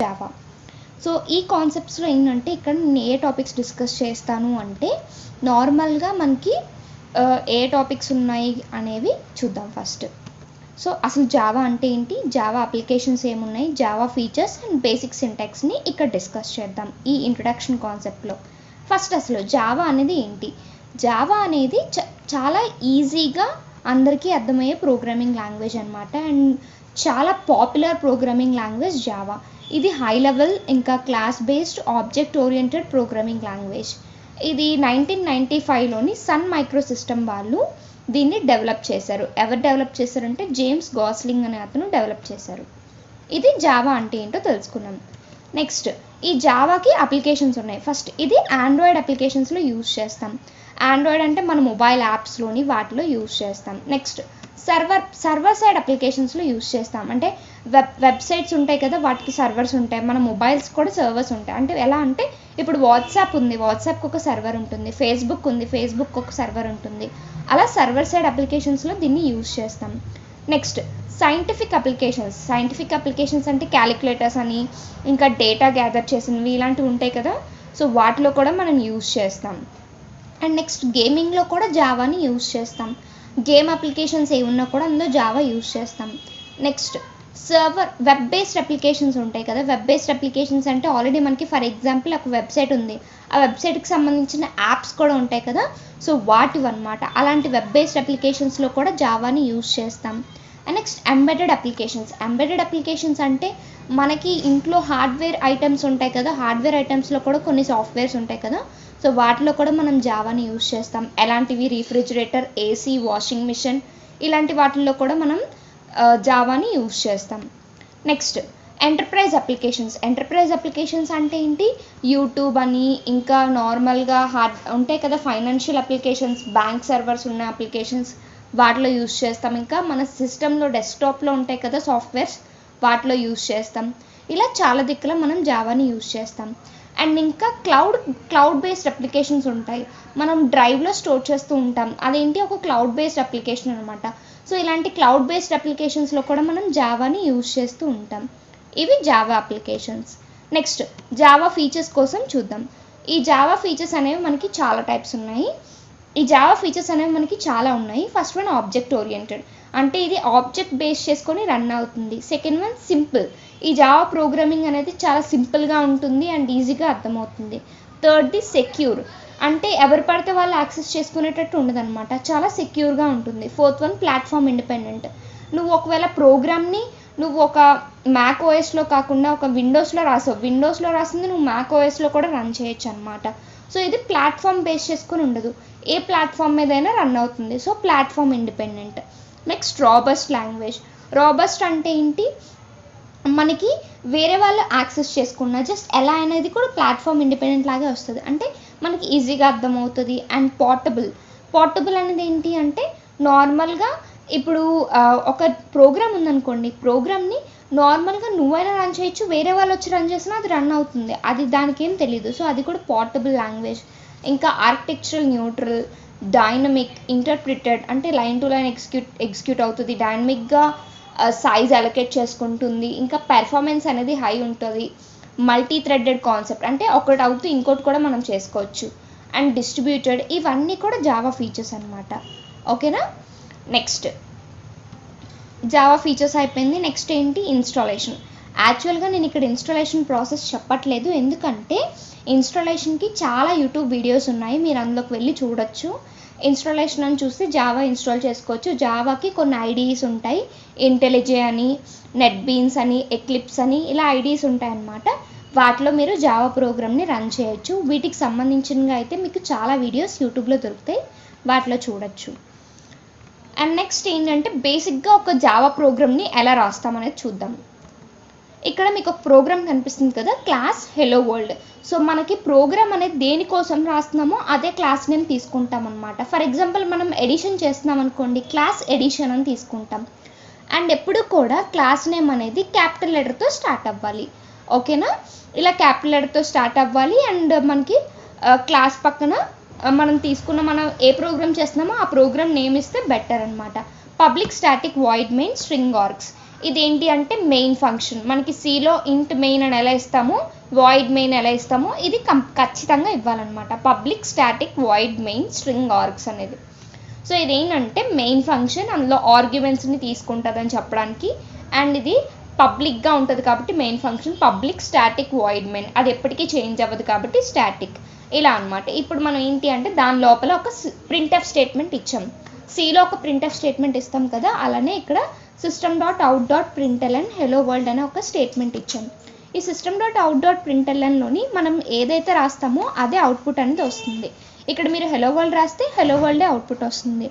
Java. So ఈ కాన్సెప్ట్స్లో ఏంటంటే ఇక్కడ నేను ఏ టాపిక్స్ డిస్కస్ చేస్తాను అంటే నార్మల్గా మనకి ఏ టాపిక్స్ ఉన్నాయి అనేవి చూద్దాం ఫస్ట్. సో అసలు జావా అంటే ఏంటి, జావా అప్లికేషన్స్ ఏమున్నాయి, జావా ఫీచర్స్ అండ్ బేసిక్ సింటాక్స్ని ఇక్కడ డిస్కస్ చేద్దాం ఈ ఇంట్రడక్షన్ కాన్సెప్ట్లో. ఫస్ట్ అసలు జావా అనేది ఏంటి. జావా అనేది చాలా ఈజీగా అందరికీ అర్థమయ్యే ప్రోగ్రామింగ్ లాంగ్వేజ్ అనమాట. అండ్ చాలా పాపులర్ ప్రోగ్రామింగ్ లాంగ్వేజ్ జావా. ఇది హై లెవెల్ ఇంకా class based object oriented programming language. ఇది 1995లోని సన్ మైక్రో సిస్టమ్ వాళ్ళు దీన్ని డెవలప్ చేశారు. ఎవరు డెవలప్ చేశారంటే జేమ్స్ గాస్లింగ్ అనే అతను డెవలప్ చేశారు. ఇది జావా అంటే ఏంటో తెలుసుకున్నాం. నెక్స్ట్ ఈ జావాకి అప్లికేషన్స్ ఉన్నాయి. ఫస్ట్ ఇది ఆండ్రాయిడ్ అప్లికేషన్స్లో యూజ్ చేస్తాం. ఆండ్రాయిడ్ అంటే మన మొబైల్ యాప్స్లోని వాటిలో యూజ్ చేస్తాం. నెక్స్ట్ సర్వర్ సైడ్ అప్లికేషన్స్లో యూజ్ చేస్తాం. అంటే వెబ్సైట్స్ ఉంటాయి కదా, వాటికి సర్వర్స్ ఉంటాయి. మన మొబైల్స్ కూడా సర్వర్స్ ఉంటాయి. అంటే ఎలా అంటే ఇప్పుడు వాట్సాప్ ఉంది, వాట్సాప్కి ఒక సర్వర్ ఉంటుంది. ఫేస్బుక్ ఉంది, ఫేస్బుక్ ఒక సర్వర్ ఉంటుంది. అలా సర్వర్ సైడ్ అప్లికేషన్స్లో దీన్ని యూజ్ చేస్తాం. నెక్స్ట్ సైంటిఫిక్ అప్లికేషన్స్ అంటే క్యాలిక్యులేటర్స్ అని, ఇంకా డేటా గ్యాదర్ చేసినవి ఇలాంటివి ఉంటాయి కదా, సో వాటిలో కూడా మనం యూజ్ చేస్తాం. అండ్ నెక్స్ట్ గేమింగ్లో కూడా జావాని యూజ్ చేస్తాం. గేమ్ అప్లికేషన్స్ ఏమున్నా కూడా అందులో జావా యూజ్ చేస్తాం. నెక్స్ట్ వెబ్ బేస్డ్ అప్లికేషన్స్ ఉంటాయి కదా. వెబ్ బేస్డ్ అప్లికేషన్స్ అంటే ఆల్రెడీ మనకి ఫర్ ఎగ్జాంపుల్ ఒక వెబ్సైట్ ఉంది, ఆ వెబ్సైట్కి సంబంధించిన యాప్స్ కూడా ఉంటాయి కదా, సో వాటివన్నమాట. అలాంటి వెబ్ బేస్డ్ అప్లికేషన్స్లో కూడా జావాని యూజ్ చేస్తాం. అండ్ నెక్స్ట్ ఎంబెడెడ్ అప్లికేషన్స్ అంటే మనకి ఇంట్లో హార్డ్వేర్ ఐటమ్స్ ఉంటాయి కదా, హార్డ్వేర్ ఐటమ్స్లో కూడా కొన్ని సాఫ్ట్వేర్స్ ఉంటాయి కదా, సో వాటిలో కూడా మనం జావాని యూజ్ చేస్తాం. ఎలాంటివి రిఫ్రిజిరేటర్, ఏసీ, వాషింగ్ మిషన్ ఇలాంటి వాటిల్లో కూడా మనం జావాని యూజ్ చేస్తాం. నెక్స్ట్ ఎంటర్ప్రైజ్ అప్లికేషన్స్ అంటే ఏంటి, యూట్యూబ్ అని, ఇంకా నార్మల్గా ఉంటాయి కదా ఫైనాన్షియల్ అప్లికేషన్స్, బ్యాంక్ సర్వర్స్ ఉన్న అప్లికేషన్స్ వాటిలో యూజ్ చేస్తాం. ఇంకా మన సిస్టంలో డెస్క్టాప్లో ఉంటాయి కదా సాఫ్ట్వేర్స్, వాటిలో యూజ్ చేస్తాం. ఇలా చాలా దిక్కులో మనం జావాని యూజ్ చేస్తాం. అండ్ ఇంకా క్లౌడ్ బేస్డ్ అప్లికేషన్స్ ఉంటాయి. మనం డ్రైవ్లో స్టోర్ చేస్తూ ఉంటాం, అదేంటి ఒక క్లౌడ్ బేస్డ్ అప్లికేషన్ అనమాట. సో ఇలాంటి క్లౌడ్ బేస్డ్ అప్లికేషన్స్లో కూడా మనం జావాని యూజ్ చేస్తూ ఉంటాం. ఇవి Java applications. Next Java features కోసం చూద్దాం. ఈ జావా ఫీచర్స్ అనేవి మనకి చాలా టైప్స్ ఉన్నాయి. ఫస్ట్ వన్ ఆబ్జెక్ట్ ఓరియంటెడ్, అంటే ఇది ఆబ్జెక్ట్ బేస్ చేసుకొని రన్ అవుతుంది. సెకండ్ వన్ సింపుల్, ఈ జావా ప్రోగ్రామింగ్ అనేది చాలా సింపుల్గా ఉంటుంది అండ్ ఈజీగా అర్థమవుతుంది. థర్డ్ది సెక్యూర్, అంటే ఎవరు పడితే వాళ్ళు యాక్సెస్ చేసుకునేటట్టు ఉండదన్నమాట, చాలా సెక్యూర్గా ఉంటుంది. ఫోర్త్ వన్ ప్లాట్ఫామ్ ఇండిపెండెంట్, నువ్వు ఒకవేళ ప్రోగ్రామ్ని నువ్వు ఒక మ్యాక్ ఓఎస్లో కాకుండా ఒక విండోస్లో రాసింది నువ్వు మ్యాక్ ఓఎస్లో కూడా రన్ చేయొచ్చు అనమాట. సో ఇది ప్లాట్ఫామ్ బేస్ చేసుకొని ఉండదు, ఏ ప్లాట్ఫామ్ మీదైనా రన్ అవుతుంది. So platform independent. Next robust అంటే ఏంటి, మనకి వేరే వాళ్ళు యాక్సెస్ చేసుకున్న జస్ట్ ఎలా అనేది కూడా ప్లాట్ఫామ్ ఇండిపెండెంట్ లాగే వస్తుంది, అంటే మనకి ఈజీగా అర్థమవుతుంది. అండ్ పోర్టబుల్ అనేది ఏంటి అంటే నార్మల్గా ఇప్పుడు ఒక ప్రోగ్రామ్ ఉందనుకోండి, ప్రోగ్రామ్ని నార్మల్గా నువ్వైనా రన్ చేయొచ్చు, వేరే వాళ్ళు వచ్చి రన్ చేసినా అది రన్ అవుతుంది, అది దానికి ఏం తెలీదు. సో అది కూడా పోర్టబుల్ లాంగ్వేజ్. ఇంకా ఆర్కిటెక్చరల్ న్యూట్రల్, డైనమిక్, ఇంటర్ప్రిటెడ్, అంటే లైన్ టు లైన్ ఎగ్జిక్యూట్ అవుతుంది, డైనమిక్గా సైజ్ అలొకేట్ చేసుకుంటుంది, ఇంకా పెర్ఫార్మెన్స్ అనేది హై ఉంటుంది. మల్టీ థ్రెడెడ్ కాన్సెప్ట్, అంటే ఒకటి అవుతూ ఇంకోటి కూడా మనం చేసుకోవచ్చు. అండ్ డిస్ట్రిబ్యూటెడ్, ఇవన్నీ కూడా జావా ఫీచర్స్ అనమాట. ఓకేనా. నెక్స్ట్ జావా ఫీచర్స్ అయిపోయింది. నెక్స్ట్ ఏంటి, ఇన్స్టాలేషన్. యాక్చువల్గా నేను ఇక్కడ ఇన్స్టాలేషన్ ప్రాసెస్ చెప్పట్లేదు, ఎందుకంటే ఇన్స్టాలేషన్కి చాలా యూట్యూబ్ వీడియోస్ ఉన్నాయి, మీరు అందులోకి వెళ్ళి చూడొచ్చు. ఇన్స్టాలేషన్ అని చూస్తే జావా ఇన్స్టాల్ చేసుకోవచ్చు. జావాకి కొన్ని ఐడీస్ ఉంటాయి, ఇంటెలిజే అని, నెట్ బీన్స్ అని, ఎక్లిప్స్ అని, ఇలా ఐడీస్ ఉంటాయి అన్నమాట. వాటిలో మీరు జావా ప్రోగ్రామ్ని రన్ చేయొచ్చు. వీటికి సంబంధించినగా అయితే మీకు చాలా వీడియోస్ యూట్యూబ్లో దొరుకుతాయి, వాటిలో చూడొచ్చు. అండ్ నెక్స్ట్ ఏంటంటే బేసిక్గా ఒక జావా ప్రోగ్రామ్ని ఎలా రాస్తామనేది చూద్దాం. ఇక్కడ మీకు ఒక ప్రోగ్రామ్ కనిపిస్తుంది కదా, క్లాస్ హెలో వరల్డ్. సో మనకి ప్రోగ్రామ్ అనేది దేనికోసం రాస్తున్నామో అదే క్లాస్ నేమ్ తీసుకుంటాం అనమాట. ఫర్ ఎగ్జాంపుల్ మనం ఎడిషన్ చేస్తున్నాం అనుకోండి, క్లాస్ ఎడిషన్ అని తీసుకుంటాం. అండ్ ఎప్పుడు కూడా క్లాస్ నేమ్ అనేది క్యాపిటల్ లెటర్తో స్టార్ట్ అవ్వాలి. ఓకేనా, ఇలా క్యాపిటల్ లెటర్తో స్టార్ట్ అవ్వాలి. అండ్ మనకి క్లాస్ పక్కన మనం ఏ ప్రోగ్రామ్ చేస్తున్నామో ఆ ప్రోగ్రామ్ నేమ్ ఇస్తే బెటర్ అనమాట. Public static void main string args, ఇదేంటి అంటే మెయిన్ ఫంక్షన్. మనకి సిలో ఇంట్ మెయిన్ అని ఎలా ఇస్తామో వాయిడ్ మెయిన్ ఎలా ఇస్తామో ఇది ఖచ్చితంగా ఇవ్వాలన్నమాట. Public static void main string args అనేది. సో ఇదేంటంటే మెయిన్ ఫంక్షన్, అందులో ఆర్గ్యుమెంట్స్ని తీసుకుంటుందని చెప్పడానికి. అండ్ ఇది పబ్లిక్గా ఉంటుంది కాబట్టి main function public static void main, అది ఎప్పటికీ చేంజ్ అవ్వదు కాబట్టి స్టాటిక్, ఇలా అనమాట. ఇప్పుడు మనం ఏంటి అంటే దాని లోపల ఒక ప్రింట్ఎఫ్ స్టేట్మెంట్ ఇచ్చాం. సిలో ఒక ప్రింట్ఎఫ్ స్టేట్మెంట్ ఇస్తాం కదా, అలానే ఇక్కడ system.out.println hello world అనే ఒక స్టేట్మెంట్ ఇచ్చాం. ఈ system.out.printlnలోని మనం ఏదైతే రాస్తామో అదే అవుట్పుట్ అనేది వస్తుంది. ఇక్కడ మీరు హెలో వరల్డ్ రాస్తే హెలో వరల్డే అవుట్పుట్ వస్తుంది.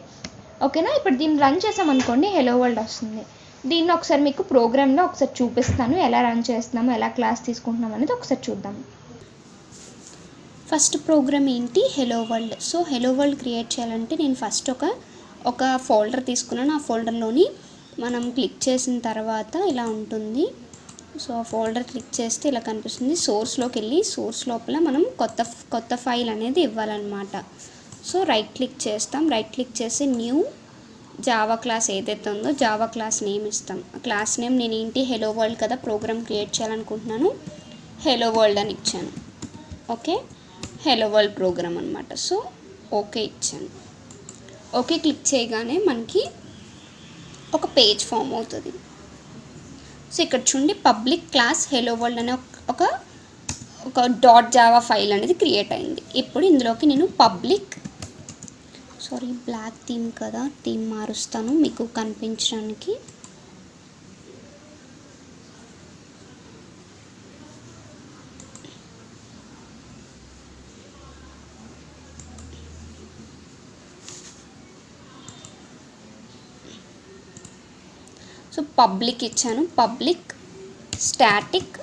ఓకేనా? ఇప్పుడు దీన్ని రన్ చేసామనుకోండి హెలో వరల్డ్ వస్తుంది. దీన్ని ఒకసారి మీకు ప్రోగ్రామ్లో ఒకసారి చూపిస్తాను, ఎలా రన్ చేస్తున్నామో ఎలా క్లాస్ తీసుకుంటున్నాం అనేది ఒకసారి చూద్దాం. ఫస్ట్ ప్రోగ్రామ్ ఏంటి, hello world. So hello world create చేయాలంటే నేను ఫస్ట్ ఒక ఫోల్డర్ తీసుకున్నాను. ఆ ఫోల్డర్లోని మనం క్లిక్ చేసిన తర్వాత ఇలా ఉంటుంది. సో ఆ ఫోల్డర్ క్లిక్ చేస్తే ఇలా కనిపిస్తుంది. సోర్స్లోకి వెళ్ళి సోర్స్ లోపల మనం కొత్త ఫైల్ అనేది ఇవ్వాలన్నమాట. సో రైట్ క్లిక్ చేస్తాం. రైట్ క్లిక్ చేసి న్యూ జావా క్లాస్ ఏదైతే ఉందో జావా క్లాస్ నేమ్ ఇస్తాం. ఆ క్లాస్ నేమ్ నేను ఏంటి హెలో వరల్డ్ కదా ప్రోగ్రామ్ క్రియేట్ చేయాలనుకుంటున్నాను, హెలో వరల్డ్ అని ఇచ్చాను. ఓకే, హెలో వరల్డ్ ప్రోగ్రామ్ అనమాట. సో ఓకే ఇచ్చాను. ఓకే క్లిక్ చేయగానే మనకి ఒక పేజ్ ఫామ్ అవుతుంది. సో ఇక్కడ చూడండి పబ్లిక్ క్లాస్ హెలో వరల్డ్ అనే ఒక డాట్ జావా ఫైల్ అనేది క్రియేట్ అయింది. ఇప్పుడు ఇందులోకి నేను బ్లాక్ థీమ్ కదా, థీమ్ మారుస్తాను మీకు కనిపించడానికి. సో పబ్లిక్ ఇచ్చాను, public static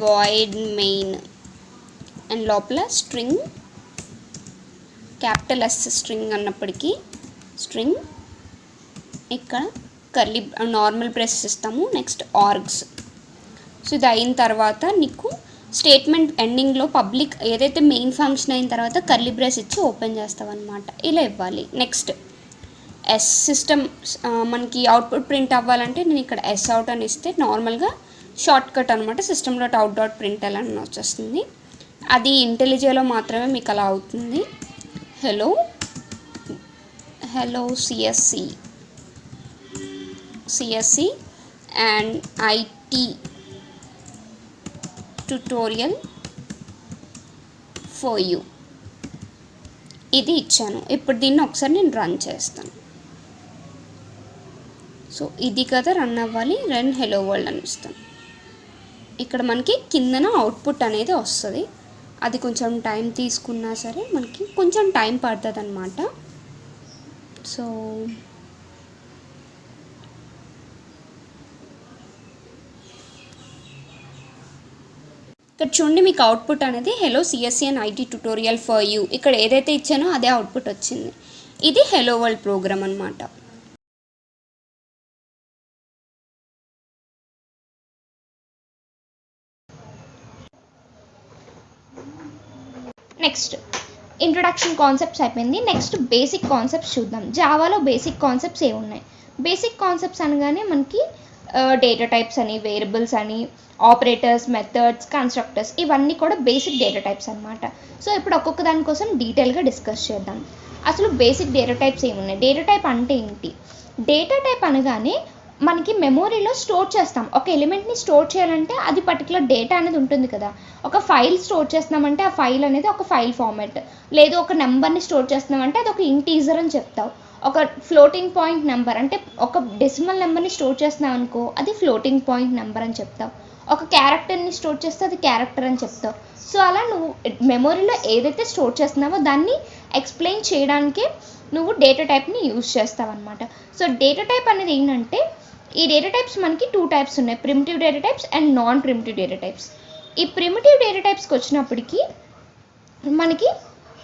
void main and లోపల స్ట్రింగ్ క్యాపిటల్ ఎస్ స్ట్రింగ్ అన్నప్పటికీ స్ట్రింగ్, ఇక్కడ కర్లీ నార్మల్ బ్రేస్ ఇస్తాము. Next args. సో ఇది అయిన తర్వాత నీకు స్టేట్మెంట్ ఎండింగ్లో పబ్లిక్ ఏదైతే మెయిన్ ఫంక్షన్ అయిన తర్వాత కర్లీ బ్రేస్ ఇచ్చి ఓపెన్ చేస్తావు అనమాట. ఇలా ఇవ్వాలి. నెక్స్ట్ ఎస్ సిస్టమ్ మనకి అవుట్పుట్ ప్రింట్ అవ్వాలంటే నేను ఇక్కడ ఎస్ అవుట్ అని ఇస్తే నార్మల్గా షార్ట్ కట్ అనమాట, system.out.println అని వచ్చేస్తుంది. అది ఇంటెలిజేలో మాత్రమే మీకు అలా అవుతుంది. Hello CSC and IT tutorial for you ఇది ఇచ్చాను. ఇప్పుడు దీన్ని ఒకసారి నేను రన్ చేస్తాను. సో ఇది కదా రన్ అవ్వాలి, రన్ హెలో వరల్డ్ అని ఇస్తాను. ఇక్కడ మనకి కిందన అవుట్పుట్ అనేది వస్తుంది. అది కొంచెం టైం తీసుకున్నా సరే మనకి కొంచెం టైం పడుతుంది అన్నమాట. సో ఇక్కడ చూడండి మీకు అవుట్పుట్ అనేది hello CSC and IT tutorial for you, ఇక్కడ ఏదైతే ఇచ్చానో అదే అవుట్పుట్ వచ్చింది. ఇది హెలో వరల్డ్ ప్రోగ్రామ్ అనమాట. నెక్స్ట్ ఇంట్రొడక్షన్ కాన్సెప్ట్స్ అయిపోయింది. నెక్స్ట్ బేసిక్ కాన్సెప్ట్స్ చూద్దాం. జావాలో బేసిక్ కాన్సెప్ట్స్ ఏమున్నాయి? బేసిక్ కాన్సెప్ట్స్ అనగానే మనకి డేటా టైప్స్ అని, వేరియబుల్స్ అని, ఆపరేటర్స్, మెథడ్స్, కన్స్ట్రక్టర్స్, ఇవన్నీ కూడా బేసిక్ డేటా టైప్స్ అనమాట. సో ఇప్పుడు ఒక్కొక్క దానికోసం డీటెయిల్గా డిస్కస్ చేద్దాం. అసలు బేసిక్ డేటా టైప్స్ ఏమున్నాయి? డేటా టైప్ అంటే ఏంటి? డేటా టైప్ అనగానే మనకి మెమొరీలో స్టోర్ చేస్తాం. ఒక ఎలిమెంట్ని స్టోర్ చేయాలంటే అది పర్టికులర్ డేటా అనేది ఉంటుంది కదా. ఒక ఫైల్ స్టోర్ చేస్తున్నామంటే ఆ ఫైల్ అనేది ఒక ఫైల్ ఫార్మాట్, లేదు ఒక నెంబర్ని స్టోర్ చేస్తున్నామంటే అది ఒక ఇంటీజర్ అని చెప్తావు. ఒక ఫ్లోటింగ్ పాయింట్ నెంబర్ అంటే ఒక డెసిమల్ నెంబర్ని స్టోర్ చేస్తున్నావు అనుకో, అది ఫ్లోటింగ్ పాయింట్ నెంబర్ అని చెప్తావు. ఒక క్యారెక్టర్ని స్టోర్ చేస్తే అది క్యారెక్టర్ అని చెప్తావు. సో అలా నువ్వు మెమొరీలో ఏదైతే స్టోర్ చేస్తున్నావో దాన్ని ఎక్స్ప్లెయిన్ చేయడానికే నువ్వు డేటా టైప్ని యూజ్ చేస్తావు అనమాట. సో డేటా టైప్ అనేది ఏంటంటే ఈ డేటా టైప్స్ మనకి 2 టైప్స్ ఉన్నాయి, primitive data types and non primitive data types. ఈ ప్రిమిటివ్ డేటా టైప్స్కి వచ్చినప్పటికీ మనకి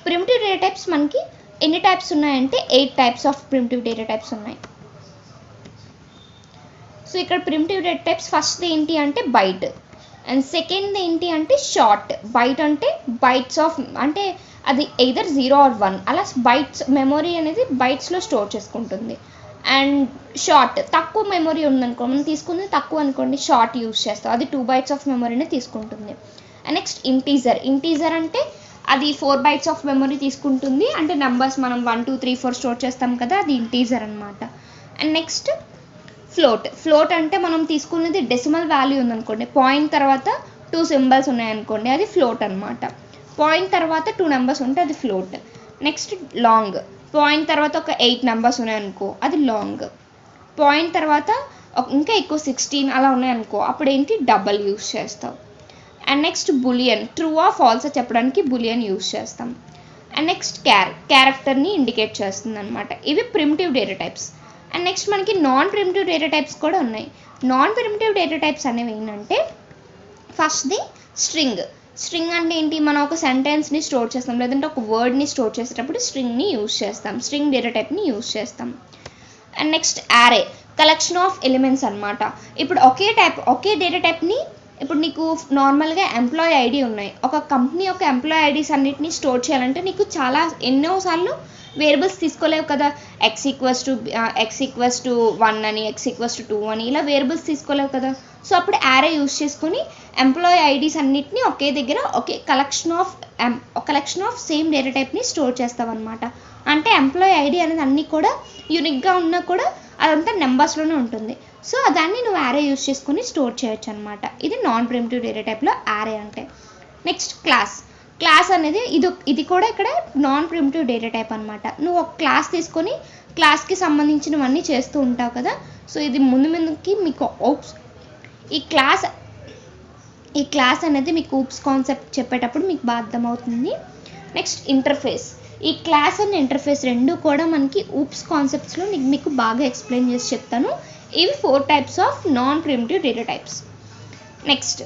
ప్రిమిటివ్ డేటా టైప్స్ మనకి ఎన్ని టైప్స్ ఉన్నాయంటే 8 types of primitive data types ఉన్నాయి. సో ఇక్కడ ప్రిమిటివ్ డేటా టైప్స్ ఫస్ట్ ఏంటి అంటే బైట్, అండ్ సెకండ్ ఏంటి అంటే షార్ట్. బైట్ అంటే బైట్స్ ఆఫ్ అంటే అది ఎయిదర్ 0 or 1 అలా బైట్స్, మెమొరీ అనేది బైట్స్లో స్టోర్ చేసుకుంటుంది. అండ్ షార్ట్, తక్కువ మెమరీ ఉందనుకో, మనం తీసుకుంది తక్కువ అనుకోండి, షార్ట్ యూస్ చేస్తాం, అది 2 bytes ఆఫ్ మెమరీనే తీసుకుంటుంది. అండ్ నెక్స్ట్ ఇంటీజర్ అంటే అది 4 bytes ఆఫ్ మెమరీ తీసుకుంటుంది, అంటే నెంబర్స్ మనం 1 2 3 4 స్టోర్ చేస్తాం కదా, అది ఇంటీజర్ అనమాట. అండ్ నెక్స్ట్ ఫ్లోట్ అంటే మనం తీసుకునేది డెసిమల్ వాల్యూ ఉందనుకోండి, పాయింట్ తర్వాత 2 symbols ఉన్నాయనుకోండి, అది ఫ్లోట్ అనమాట. పాయింట్ తర్వాత 2 numbers ఉంటే అది ఫ్లోట్. నెక్స్ట్ లాంగ్, పాయింట్ తర్వాత ఒక 8 numbers ఉన్నాయనుకో, అది లాంగ్. పాయింట్ తర్వాత ఇంకా ఎక్కువ 16 అలా ఉన్నాయనుకో, అప్పుడు ఏంటి, డబల్ యూస్ చేస్తాం. అండ్ నెక్స్ట్ బులియన్, ట్రూ ఆ ఫాల్స్ చెప్పడానికి బులియన్ యూస్ చేస్తాం. అండ్ నెక్స్ట్ క్యారెక్టర్ని ఇండికేట్ చేస్తుంది అనమాట. ఇవి primitive data types. And next మనకి నాన్ ప్రిమిటివ్ డేటా టైప్స్ కూడా ఉన్నాయి. నాన్ ప్రిమిటివ్ డేటా టైప్స్ అనేవి ఏంటంటే, ఫస్ట్ది స్ట్రింగ్ అంటే ఏంటి, మనం ఒక సెంటెన్స్ని స్టోర్ చేస్తాం, లేదంటే ఒక వర్డ్ని స్టోర్ చేసేటప్పుడు స్ట్రింగ్ని యూస్ చేస్తాం, స్ట్రింగ్ డేటా టైప్ని యూస్ చేస్తాం. And next array, collection of elements అనమాట. ఇప్పుడు ఒకే డేటా టైప్ని, ఇప్పుడు నీకు నార్మల్గా ఎంప్లాయీ ఐడి ఉన్నాయి, ఒక కంపెనీ యొక్క ఎంప్లాయీ ఐడీస్ అన్నిటిని స్టోర్ చేయాలంటే నీకు ఎన్నోసార్లు వేరియబుల్స్ తీసుకోలేవు కదా, x ఈక్వల్స్ టు 1 అని, x ఈక్వల్స్ టు 2 అని, ఇలా వేరియబుల్స్ తీసుకోలేవు కదా. సో అప్పుడు యారే యూస్ చేసుకొని ఎంప్లాయీ ఐడీస్ అన్నిటిని ఒకే దగ్గర కలెక్షన్ ఆఫ్ సేమ్ డేటా టైప్ని స్టోర్ చేస్తాం అనమాట. అంటే ఎంప్లాయీ ఐడి అనేది అన్నీ కూడా యూనిక్గా ఉన్నా కూడా అదంతా నెంబర్స్లోనే ఉంటుంది. సో దాన్ని నువ్వు యారే యూస్ చేసుకొని స్టోర్ చేయొచ్చు అనమాట. ఇది నాన్ ప్రిమిటివ్ డేటా టైప్లో యారే అంటే. నెక్స్ట్ క్లాస్ అనేది ఇది కూడా ఇక్కడ నాన్ ప్రిమిటివ్ డేటా టైప్ అనమాట. నువ్వు ఒక క్లాస్ తీసుకొని క్లాస్కి సంబంధించినవన్నీ చేస్తూ ఉంటావు కదా. సో ఇది ముందుకి మీకు ఈ క్లాస్ అనేది మీకు ఊప్స్ కాన్సెప్ట్ చెప్పేటప్పుడు మీకు బాగా అర్థమవుతుంది. నెక్స్ట్ ఇంటర్ఫేస్, ఈ క్లాస్ అండ్ ఇంటర్ఫేస్ రెండు కూడా మనకి ఊప్స్ కాన్సెప్ట్స్లో మీకు బాగా ఎక్స్ప్లెయిన్ చేసి చెప్తాను. ఇవి 4 types of non primitive data types. Next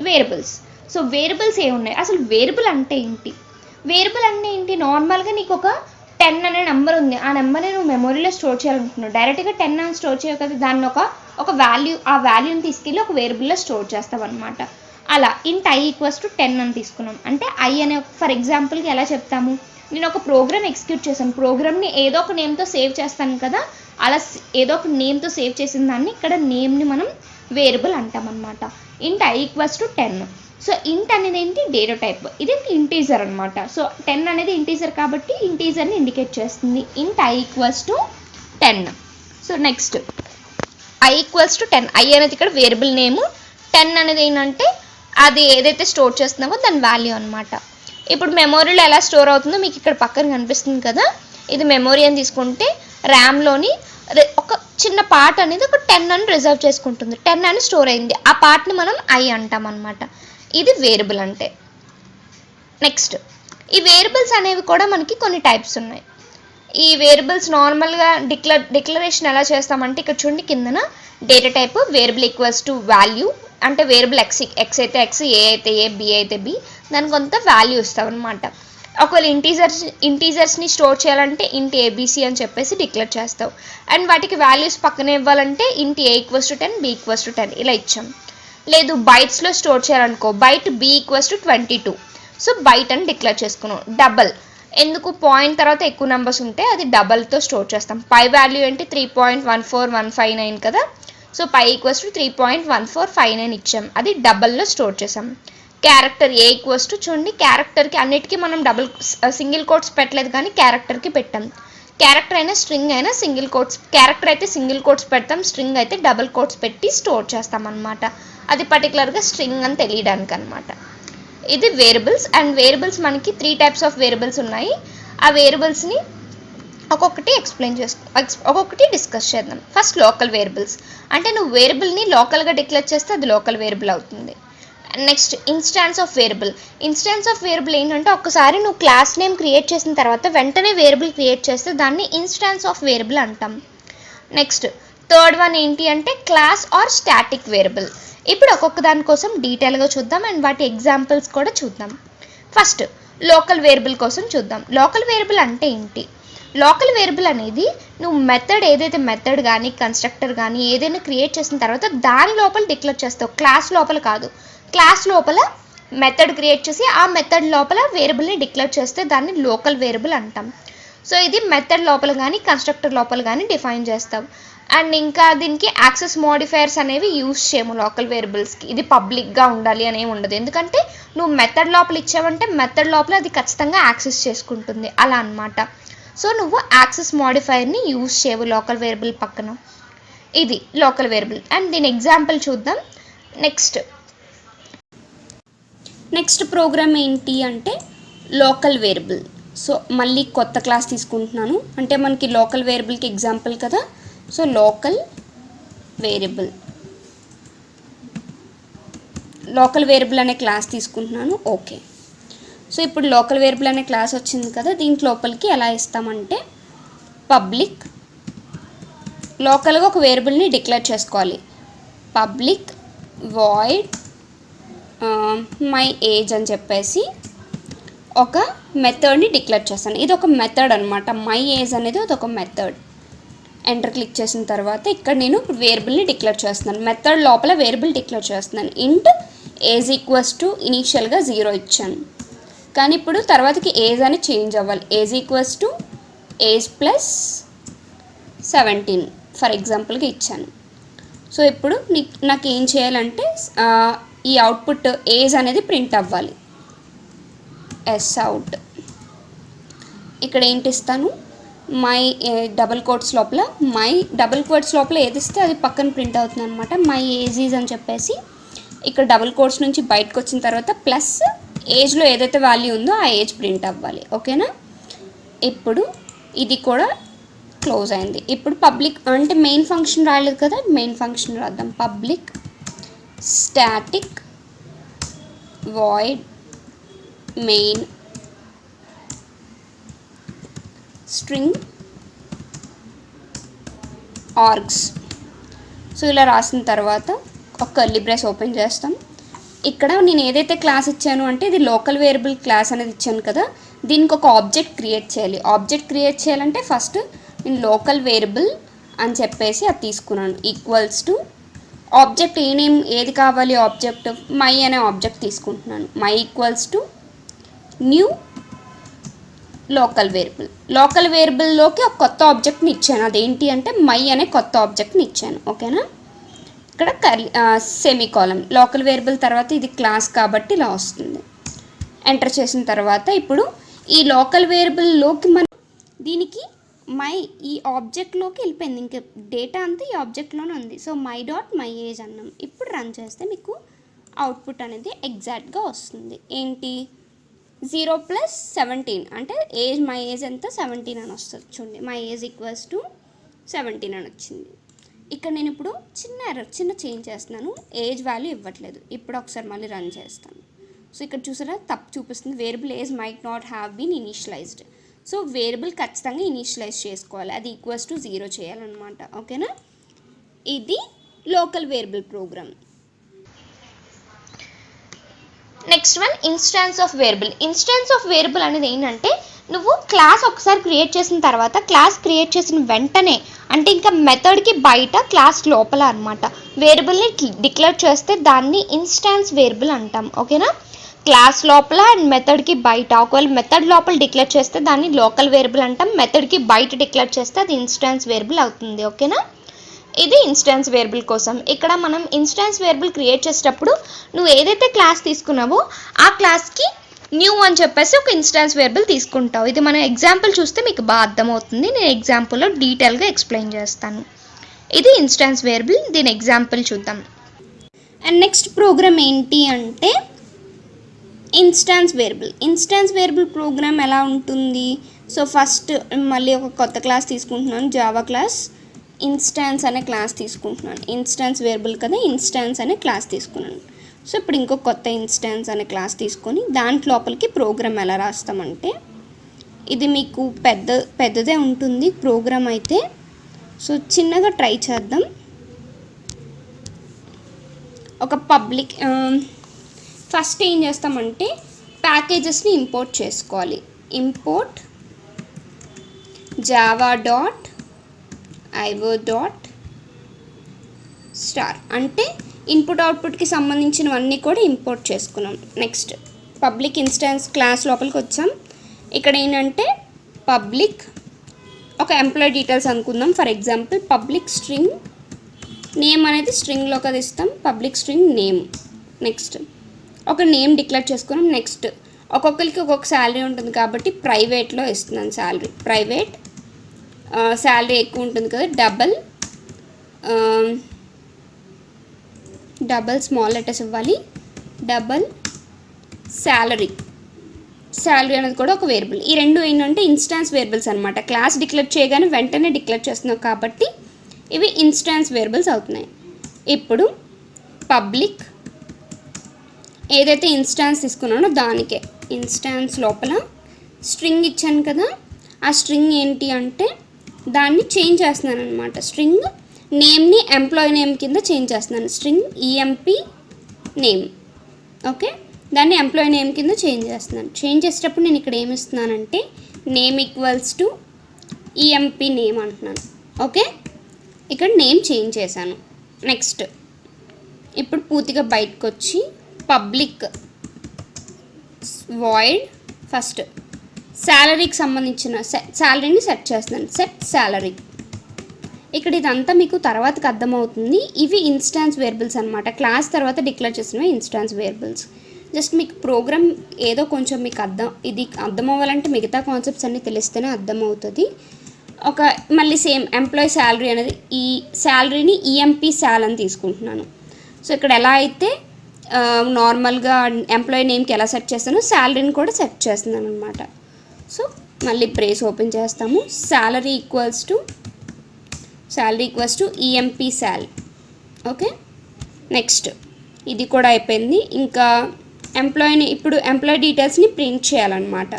variables. So variables ఏమున్నాయి, అసలు వేరియబుల్ అంటే ఏంటి, నార్మల్గా నీకు ఒక 10 అనే నెంబర్ ఉంది, ఆ నెంబర్ని నువ్వు మెమొరీలో స్టోర్ చేయాలనుకుంటున్నావు, డైరెక్ట్గా 10 అని స్టోర్ చేయవు కదా, దాన్ని ఒక వాల్యూ, ఆ వాల్యూని తీసుకెళ్ళి ఒక వేరియబుల్లో స్టోర్ చేస్తావు అనమాట. అలా int i ఈక్వల్స్ టు 10 అని తీసుకున్నాం అంటే i అనే, ఫర్ ఎగ్జాంపుల్కి ఎలా చెప్తాము, నేను ఒక ప్రోగ్రామ్ ఎగ్జిక్యూట్ చేశాను, ప్రోగ్రామ్ని ఏదో ఒక నేమ్తో సేవ్ చేస్తాను కదా, అలా ఏదో ఒక నేమ్తో సేవ్ చేసిన దాన్ని ఇక్కడ నేమ్ని మనం వేరియబుల్ అంటాం అనమాట. int i equals to 10. So int అనేది ఏంటి, డేటా టైప్, ఇది ఇంటీజర్ అనమాట. సో 10 అనేది ఇంటీజర్ కాబట్టి ఇంటీజర్ని ఇండికేట్ చేస్తుంది. int i equals to 10. So next i equals to 10, i అనేది ఇక్కడ వేరియబుల్ నేము, 10 అనేది ఏంటంటే అది ఏదైతే స్టోర్ చేస్తున్నామో దాని వాల్యూ అనమాట. ఇప్పుడు మెమొరీలో ఎలా స్టోర్ అవుతుందో మీకు ఇక్కడ పక్కన కనిపిస్తుంది కదా, ఇది మెమొరీ అని తీసుకుంటే ర్యామ్లోని ఒక చిన్న పార్ట్ అనేది ఒక 10 అని రిజర్వ్ చేసుకుంటుంది, 10 అని స్టోర్ అయింది, ఆ పార్ట్ని మనం i అంటాం అనమాట. ఇది వేరియబుల్ అంటే. నెక్స్ట్ ఈ వేరియబుల్స్ అనేవి కూడా మనకి కొన్ని టైప్స్ ఉన్నాయి. ఈ వేరియబుల్స్ నార్మల్గా డిక్లరేషన్ ఎలా చేస్తామంటే, ఇక్కడ చూడండి కిందన data type variable equals to value, అంటే వేరియబుల్ x అయితే x, ఏ అయితే ఏ, b అయితే b, దానికి కొంత వాల్యూ ఇస్తాం అనమాట. ఒకవేళ ఇంటీజర్స్ని స్టోర్ చేయాలంటే int abc అని చెప్పేసి డిక్లేర్ చేస్తావు. అండ్ వాటికి వాల్యూస్ పక్కనే ఇవ్వాలంటే int a equals to 10, b equals to 10 ఇలా ఇచ్చాం. లేదు బైట్స్లో స్టోర్ చేయాలనుకో, byte b equals to 22, so byte అని డిక్లేర్ చేసుకున్నాం. డబల్, ఎందుకు, పాయింట్ తర్వాత ఎక్కువ నెంబర్స్ ఉంటే అది డబల్తో స్టోర్ చేస్తాం. పై వాల్యూ ఏంటి 3.14159 కదా, సో పై ఈక్వల్స్ టు 3.1459 ఇచ్చాం, అది డబల్లో స్టోర్ చేసాం. క్యారెక్టర్ ఏ ఈక్వల్స్ టు, చూడండి క్యారెక్టర్కి అన్నిటికీ మనం సింగిల్ కోట్స్ పెట్టలేదు కానీ క్యారెక్టర్కి పెట్టాం. క్యారెక్టర్ అయినా స్ట్రింగ్ అయినా సింగిల్ కోట్స్, క్యారెక్టర్ అయితే సింగిల్ కోట్స్ పెడతాం, స్ట్రింగ్ అయితే డబుల్ కోట్స్ పెట్టి స్టోర్ చేస్తాం అనమాట. అది పర్టికులర్గా స్ట్రింగ్ అని తెలియడానికి అనమాట. ఇది వేరియబుల్స్. అండ్ వేరియబుల్స్ మనకి 3 types ఆఫ్ వేరియబుల్స్ ఉన్నాయి. ఆ వేరియబుల్స్ని ఒక్కొక్కటి డిస్కస్ చేద్దాం. ఫస్ట్ లోకల్ వేరియబుల్స్, అంటే నువ్వు వేరియబుల్ని లోకల్గా డిక్లేర్ చేస్తే అది లోకల్ వేరియబుల్ అవుతుంది. నెక్స్ట్ ఇన్స్టాన్స్ ఆఫ్ వేరియబుల్ ఏంటంటే, ఒక్కసారి నువ్వు క్లాస్ నేమ్ క్రియేట్ చేసిన తర్వాత వెంటనే వేరియబుల్ క్రియేట్ చేస్తే దాన్ని ఇన్స్టాన్స్ ఆఫ్ వేరియబుల్ అంటాం. నెక్స్ట్ థర్డ్ వన్ ఏంటి అంటే క్లాస్ ఆర్ స్టాటిక్ వేరియబుల్. ఇప్పుడు ఒక్కొక్క దానికోసం డీటెయిల్గా చూద్దాం అండ్ వాటి ఎగ్జాంపుల్స్ కూడా చూద్దాం. ఫస్ట్ లోకల్ వేరియబుల్ కోసం చూద్దాం. లోకల్ వేరియబుల్ అంటే ఏంటి? లోకల్ వేరియబుల్ అనేది నువ్వు ఏదైతే మెథడ్ కానీ కన్స్ట్రక్టర్ కానీ ఏదైనా క్రియేట్ చేసిన తర్వాత దాని లోపల డిక్లేర్ చేస్తావు, క్లాస్ లోపల కాదు. క్లాస్ లోపల మెథడ్ క్రియేట్ చేసి ఆ మెథడ్ లోపల వేరియబుల్ని డిక్లేర్ చేస్తే దాన్ని లోకల్ వేరియబుల్ అంటాం. సో ఇది మెథడ్ లోపల కానీ కన్స్ట్రక్టర్ లోపల కానీ డిఫైన్ చేస్తాం. అండ్ ఇంకా దీనికి యాక్సెస్ మోడిఫైయర్స్ అనేవి యూస్ చేయము లోకల్ వేరియబుల్స్కి. ఇది పబ్లిక్గా ఉండాలి అనేవి ఉండదు, ఎందుకంటే నువ్వు మెథడ్ లోపల ఇచ్చావంటే మెథడ్ లోపల అది ఖచ్చితంగా యాక్సెస్ చేసుకుంటుంది అలా అనమాట. సో నువ్వు యాక్సెస్ మోడిఫైయర్ని యూస్ చేయవు లోకల్ వేరియబుల్ పక్కన. ఇది లోకల్ వేరియబుల్. అండ్ దీని ఎగ్జాంపుల్ చూద్దాం. నెక్స్ట్ ప్రోగ్రామ్ ఏంటి అంటే లోకల్ వేరియబుల్. సో మళ్ళీ కొత్త క్లాస్ తీసుకుంటున్నాను, అంటే మనకి లోకల్ వేరియబుల్కి ఎగ్జాంపుల్ కదా. సో లోకల్ వేరియబుల్ అనే క్లాస్ తీసుకుంటున్నాను. ఓకే, సో ఇప్పుడు లోకల్ వేరియబుల్ అనే క్లాస్ వచ్చింది కదా, దీంట్ లోపలికి ఎలా ఇస్తామంటే పబ్లిక్, లోకల్గా ఒక వేరియబుల్ని డిక్లేర్ చేసుకోవాలి. పబ్లిక్ వాయిడ్ మై ఏజ్ అని చెప్పేసి ఒక మెథడ్ని డిక్లేర్ చేస్తాను. ఇది ఒక మెథడ్ అనమాట. మై ఏజ్ అనేది అది ఒక మెథడ్. ఎంటర్ క్లిక్ చేసిన తర్వాత ఇక్కడ నేను వేరియబుల్ని డిక్లేర్ చేస్తున్నాను. మెథడ్ లోపల వేరియబుల్ డిక్లేర్ చేస్తున్నాను. ఇంట్ ఏజ్ ఈక్వల్స్ టు ఇనీషియల్గా 0 ఇచ్చాను, కానీ ఇప్పుడు తర్వాతకి ఏజ్ అని చేంజ్ అవ్వాలి. Age equals to age plus 17 for ఎగ్జాంపుల్గా ఇచ్చాను. సో ఇప్పుడు నాకు ఏం చేయాలంటే ఈ అవుట్పుట్ ఏజ్ అనేది ప్రింట్ అవ్వాలి. S out. ఇక్కడ ఏంటి ఇస్తాను, మై డబుల్ కోట్స్ లోపల ఏది ఇస్తే అది పక్కన ప్రింట్ అవుతుంది అనమాట. మై ఏజ్ ఈజ్ అని చెప్పేసి ఇక్కడ డబుల్ కోట్స్ నుంచి బయటకు వచ్చిన తర్వాత ప్లస్ ఏజ్లో ఏదైతే వాల్యూ ఉందో ఆ ఏజ్ ప్రింట్ అవ్వాలి. ఓకేనా. ఇప్పుడు ఇది కూడా క్లోజ్ అయింది. ఇప్పుడు పబ్లిక్ అంటే మెయిన్ ఫంక్షన్ రాలేదు కదా, మెయిన్ ఫంక్షన్ రాద్దాం. Public static void main string args. So ఇలా రాసిన తర్వాత ఒక కర్లీ బ్రేస్ ఓపెన్ చేస్తాం. ఇక్కడ నేను ఏదైతే క్లాస్ ఇచ్చాను అంటే ఇది లోకల్ వేరియబుల్ క్లాస్ అనేది ఇచ్చాను కదా, దీనికి ఒక ఆబ్జెక్ట్ క్రియేట్ చేయాలి. ఆబ్జెక్ట్ క్రియేట్ చేయాలంటే ఫస్ట్ నేను లోకల్ వేరియబుల్ అని చెప్పేసి అది తీసుకున్నాను. ఈక్వల్స్ టు ఆబ్జెక్ట్ ఏది కావాలి, ఆబ్జెక్ట్ మై అనే ఆబ్జెక్ట్ తీసుకుంటున్నాను. My equals to new local వేరియబుల్లోకి ఒక కొత్త ఆబ్జెక్ట్ని ఇచ్చాను. అదేంటి అంటే మై అనే కొత్త ఆబ్జెక్ట్ని ఇచ్చాను. ఓకేనా. ఇక్కడ సెమీకోలం. లోకల్ వేరియబుల్ తర్వాత ఇది క్లాస్ కాబట్టి ఇలా వస్తుంది. ఎంటర్ చేసిన తర్వాత ఇప్పుడు ఈ లోకల్ వేరియబుల్లోకి మనం దీనికి మై ఈ ఆబ్జెక్ట్లోకి వెళ్ళిపోయింది, ఇంకా డేటా అంతా ఈ ఆబ్జెక్ట్లోనే ఉంది. So my dot my age అన్నాం. ఇప్పుడు రన్ చేస్తే మీకు అవుట్పుట్ అనేది ఎగ్జాక్ట్గా వస్తుంది. ఏంటి 0 ప్లస్ 17 అంటే ఏజ్ మై ఏజ్ ఎంత 17 అని వస్తుంది. చూడండి, మై ఏజ్ ఈక్వల్స్ టు 17 అని వచ్చింది. ఇక్కడ నేను ఇప్పుడు చిన్న చేంజ్ చేస్తున్నాను, ఏజ్ వాల్యూ ఇవ్వట్లేదు. ఇప్పుడు ఒకసారి మళ్ళీ రన్ చేస్తాను. సో ఇక్కడ చూసారా తప్పు చూపిస్తుంది, variable age might not have been initialized. So variable ఖచ్చితంగా ఇనిషియలైజ్ చేసుకోవాలి, అది ఈక్వల్స్ టు 0 చేయాలన్నమాట. ఓకేనా. ఇది local variable program. Next one instance of variable అనేది ఏంటంటే నువ్వు క్లాస్ ఒకసారి క్రియేట్ చేసిన తర్వాత క్లాస్ క్రియేట్ చేసిన వెంటనే అంటే ఇంకా మెథడ్కి బయట క్లాస్ లోపల అనమాట వేరియబుల్ని డిక్లేర్ చేస్తే దాన్ని ఇన్స్టాన్స్ వేరియబుల్ అంటాం. ఓకేనా. క్లాస్ లోపల అండ్ మెథడ్కి బయట, ఒకవేళ మెథడ్ లోపల డిక్లేర్ చేస్తే దాన్ని లోకల్ వేరియబుల్ అంటాం, మెథడ్కి బయట డిక్లేర్ చేస్తే అది ఇన్స్టాన్స్ వేరియబుల్ అవుతుంది. ఓకేనా. ఇది ఇన్స్టాన్స్ వేరియబుల్ కోసం. ఇక్కడ మనం ఇన్స్టాన్స్ వేరియబుల్ క్రియేట్ చేసేటప్పుడు నువ్వు ఏదైతే క్లాస్ తీసుకున్నావో ఆ క్లాస్కి న్యూ అని చెప్పేసి ఒక ఇన్స్టాన్స్ వేరియబుల్ తీసుకుంటావు. ఇది మన ఎగ్జాంపుల్ చూస్తే మీకు బాగా అర్థమవుతుంది. నేను ఎగ్జాంపుల్లో డీటెయిల్గా ఎక్స్ప్లెయిన్ చేస్తాను. ఇది ఇన్స్టాన్స్ వేరియబుల్, దీని ఎగ్జాంపుల్ చూద్దాం. అండ్ నెక్స్ట్ ప్రోగ్రామ్ ఏంటి అంటే ఇన్స్టాన్స్ వేరియబుల్ ప్రోగ్రామ్ ఎలా ఉంటుంది. సో ఫస్ట్ మళ్ళీ ఒక కొత్త క్లాస్ తీసుకుంటున్నాను, జావా క్లాస్. ఇన్స్టాన్స్ అనే క్లాస్ తీసుకుంటున్నాను. ఇన్స్టాన్స్ వేరియబుల్ కదా, ఇన్స్టాన్స్ అనే క్లాస్ తీసుకున్నాను. సో ఇప్పుడు ఇంకో కొత్త ఇన్స్టాన్స్ అనే క్లాస్ తీసుకొని దాంట్లో లోపలికి ప్రోగ్రామ్ ఎలా రాస్తామంటే ఇది మీకు పెద్దదే ఉంటుంది ప్రోగ్రామ్ అయితే. సో చిన్నగా ట్రై చేద్దాం. ఒక పబ్లిక్ ఫస్ట్ ఏం చేస్తామంటే ప్యాకేజెస్ని ఇంపోర్ట్ చేసుకోవాలి. ఇంపోర్ట్ java.io.star అంటే ఇన్పుట్ అవుట్పుట్కి సంబంధించినవన్నీ కూడా ఇంపోర్ట్ చేసుకున్నాం. నెక్స్ట్ పబ్లిక్ ఇన్స్టాన్స్ క్లాస్ లోపలికి వచ్చాం. ఇక్కడ ఏంటంటే పబ్లిక్ ఒక ఎంప్లాయీ డీటెయిల్స్ అనుకుందాం. For example public string name అనేది స్ట్రింగ్లో కదా ఇస్తాం, పబ్లిక్ స్ట్రింగ్ నేమ్. నెక్స్ట్ ఒక నేమ్ డిక్లేర్ చేసుకున్నాం. నెక్స్ట్ ఒక్కొక్కరికి ఒక్కొక్క శాలరీ ఉంటుంది కాబట్టి ప్రైవేట్లో ఇస్తున్నాను శాలరీ. ప్రైవేట్ శాలరీ ఎక్కువ ఉంటుంది కదా, డబల్ స్మాల్ లెటర్స్ ఇవ్వాలి. డబల్ శాలరీ అనేది కూడా ఒక వేరియబుల్. ఈ రెండు ఏంటంటే ఇన్స్టాన్స్ వేరియబుల్స్ అనమాట. క్లాస్ డిక్లేర్ చేయగానే వెంటనే డిక్లేర్ చేస్తున్నాం కాబట్టి ఇవి ఇన్స్టాన్స్ వేరియబుల్స్ అవుతున్నాయి. ఇప్పుడు పబ్లిక్ ఏదైతే ఇన్స్టాన్స్ తీసుకున్నానో దానికే ఇన్స్టాన్స్ లోపల స్ట్రింగ్ ఇచ్చాను కదా, ఆ స్ట్రింగ్ ఏంటి అంటే దాన్ని చేంజ్ చేస్తున్నాను అనమాట. స్ట్రింగ్ నేమ్ని ఎంప్లాయీ నేమ్ కింద చేంజ్ చేస్తున్నాను. స్ట్రింగ్ ఈఎంపీ నేమ్, ఓకే, దాన్ని ఎంప్లాయీ నేమ్ కింద చేంజ్ చేస్తున్నాను. చేంజ్ చేసేటప్పుడు నేను ఇక్కడ ఏమి ఇస్తున్నానంటే name equals to EMP name అంటున్నాను. ఓకే, ఇక్కడ నేమ్ చేంజ్ చేశాను. నెక్స్ట్ ఇప్పుడు పూర్తిగా బయటకు వచ్చి పబ్లిక్ వాయిడ్ ఫస్ట్ శాలరీకి సంబంధించిన శాలరీని సెట్ చేస్తున్నాను. Set salary. ఇక్కడ ఇదంతా మీకు తర్వాతకి అర్థమవుతుంది. ఇవి ఇన్స్టాన్స్ వేరియబుల్స్ అనమాట. క్లాస్ తర్వాత డిక్లేర్ చేసినవి ఇన్స్టాన్స్ వేరియబుల్స్. జస్ట్ మీకు ప్రోగ్రామ్ ఏదో కొంచెం మీకు అర్థం అవ్వాలంటే మిగతా కాన్సెప్ట్స్ అన్నీ తెలిస్తేనే అర్థమవుతుంది. మళ్ళీ సేమ్ ఎంప్లాయీ శాలరీ అనేది ఈ శాలరీని ఈఎంపీ శాల్ అని తీసుకుంటున్నాను. సో ఇక్కడ ఎలా అయితే నార్మల్గా ఎంప్లాయీ నేమ్కి ఎలా సెట్ చేస్తానో శాలరీని కూడా సెట్ చేస్తున్నాను అనమాట. సో మళ్ళీ బ్రేస్ ఓపెన్ చేస్తాము. Salary equals to EMP sal. Okay, next ఇది కూడా అయిపోయింది. ఇంకా ఇప్పుడు ఎంప్లాయీ డీటెయిల్స్ని ప్రింట్ చేయాలన్నమాట.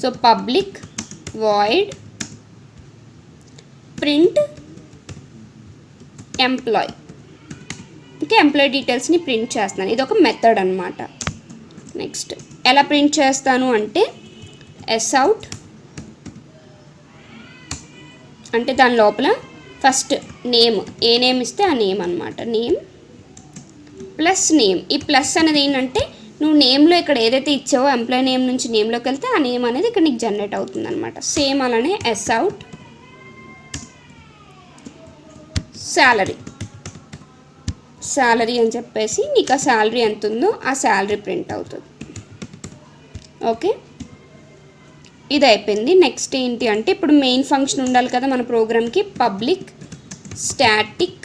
So public void print employee. Okay, employee డీటెయిల్స్ని ప్రింట్ చేస్తున్నాను. ఇది ఒక మెథడ్ అనమాట. నెక్స్ట్ ఎలా ప్రింట్ చేస్తాను అంటే అవుట్ అంటే దాని లోపల ఫస్ట్ నేమ్, ఏ నేమ్ ఇస్తే ఆ నేమ్ అనమాట. Name plus name. ఈ ప్లస్ అనేది ఏంటంటే నువ్వు నేమ్లో ఇక్కడ ఏదైతే ఇచ్చావో ఎంప్లాయీ నేమ్ నుంచి నేమ్లోకి వెళ్తే ఆ నేమ్ అనేది ఇక్కడ నీకు జనరేట్ అవుతుంది అనమాట. సేమ్ అలానే అవుట్ శాలరీ అని చెప్పేసి నీకు ఆ శాలరీ ఎంత ఉందో ఆ శాలరీ ప్రింట్ అవుతుంది. ఓకే, ఇది అయిపోయింది. నెక్స్ట్ ఏంటి అంటే ఇప్పుడు మెయిన్ ఫంక్షన్ ఉండాలి కదా మన ప్రోగ్రామ్కి. Public static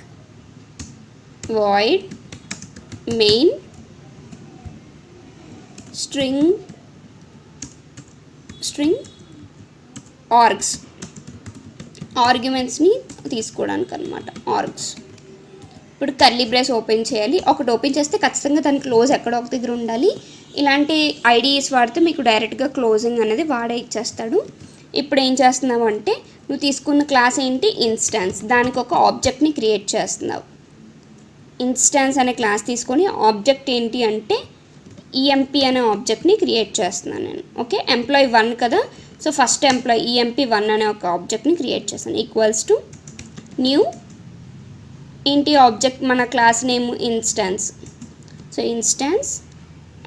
void main string ఆర్గ్యుమెంట్స్ని తీసుకోవడానికి అనమాట. ఆర్గ్స్. ఇప్పుడు కర్లీ బ్రేస్ ఓపెన్ చేయాలి. ఒకటి ఓపెన్ చేస్తే ఖచ్చితంగా దాని క్లోజ్ ఎక్కడో ఒక దగ్గర ఉండాలి. ఇలాంటి ఐడియాస్ వాడితే మీకు డైరెక్ట్గా క్లోజింగ్ అనేది వాడే ఇచ్చేస్తాడు. ఇప్పుడు ఏం చేస్తున్నావు అంటే నువ్వు తీసుకున్న క్లాస్ ఏంటి ఇన్స్టాన్స్, దానికి ఒక ఆబ్జెక్ట్ని క్రియేట్ చేస్తున్నావు. ఇన్స్టాన్స్ అనే క్లాస్ తీసుకొని ఆబ్జెక్ట్ ఏంటి అంటే ఈఎంపీ అనే ఆబ్జెక్ట్ని క్రియేట్ చేస్తున్నాను నేను. ఓకే, ఎంప్లాయీ 1 కదా, సో ఫస్ట్ ఎంప్లాయీ ఈఎంపీ 1 అనే ఒక ఆబ్జెక్ట్ని క్రియేట్ చేస్తాను. ఈక్వల్స్ టు న్యూ ఏంటి ఆబ్జెక్ట్ మన class name instance. So instance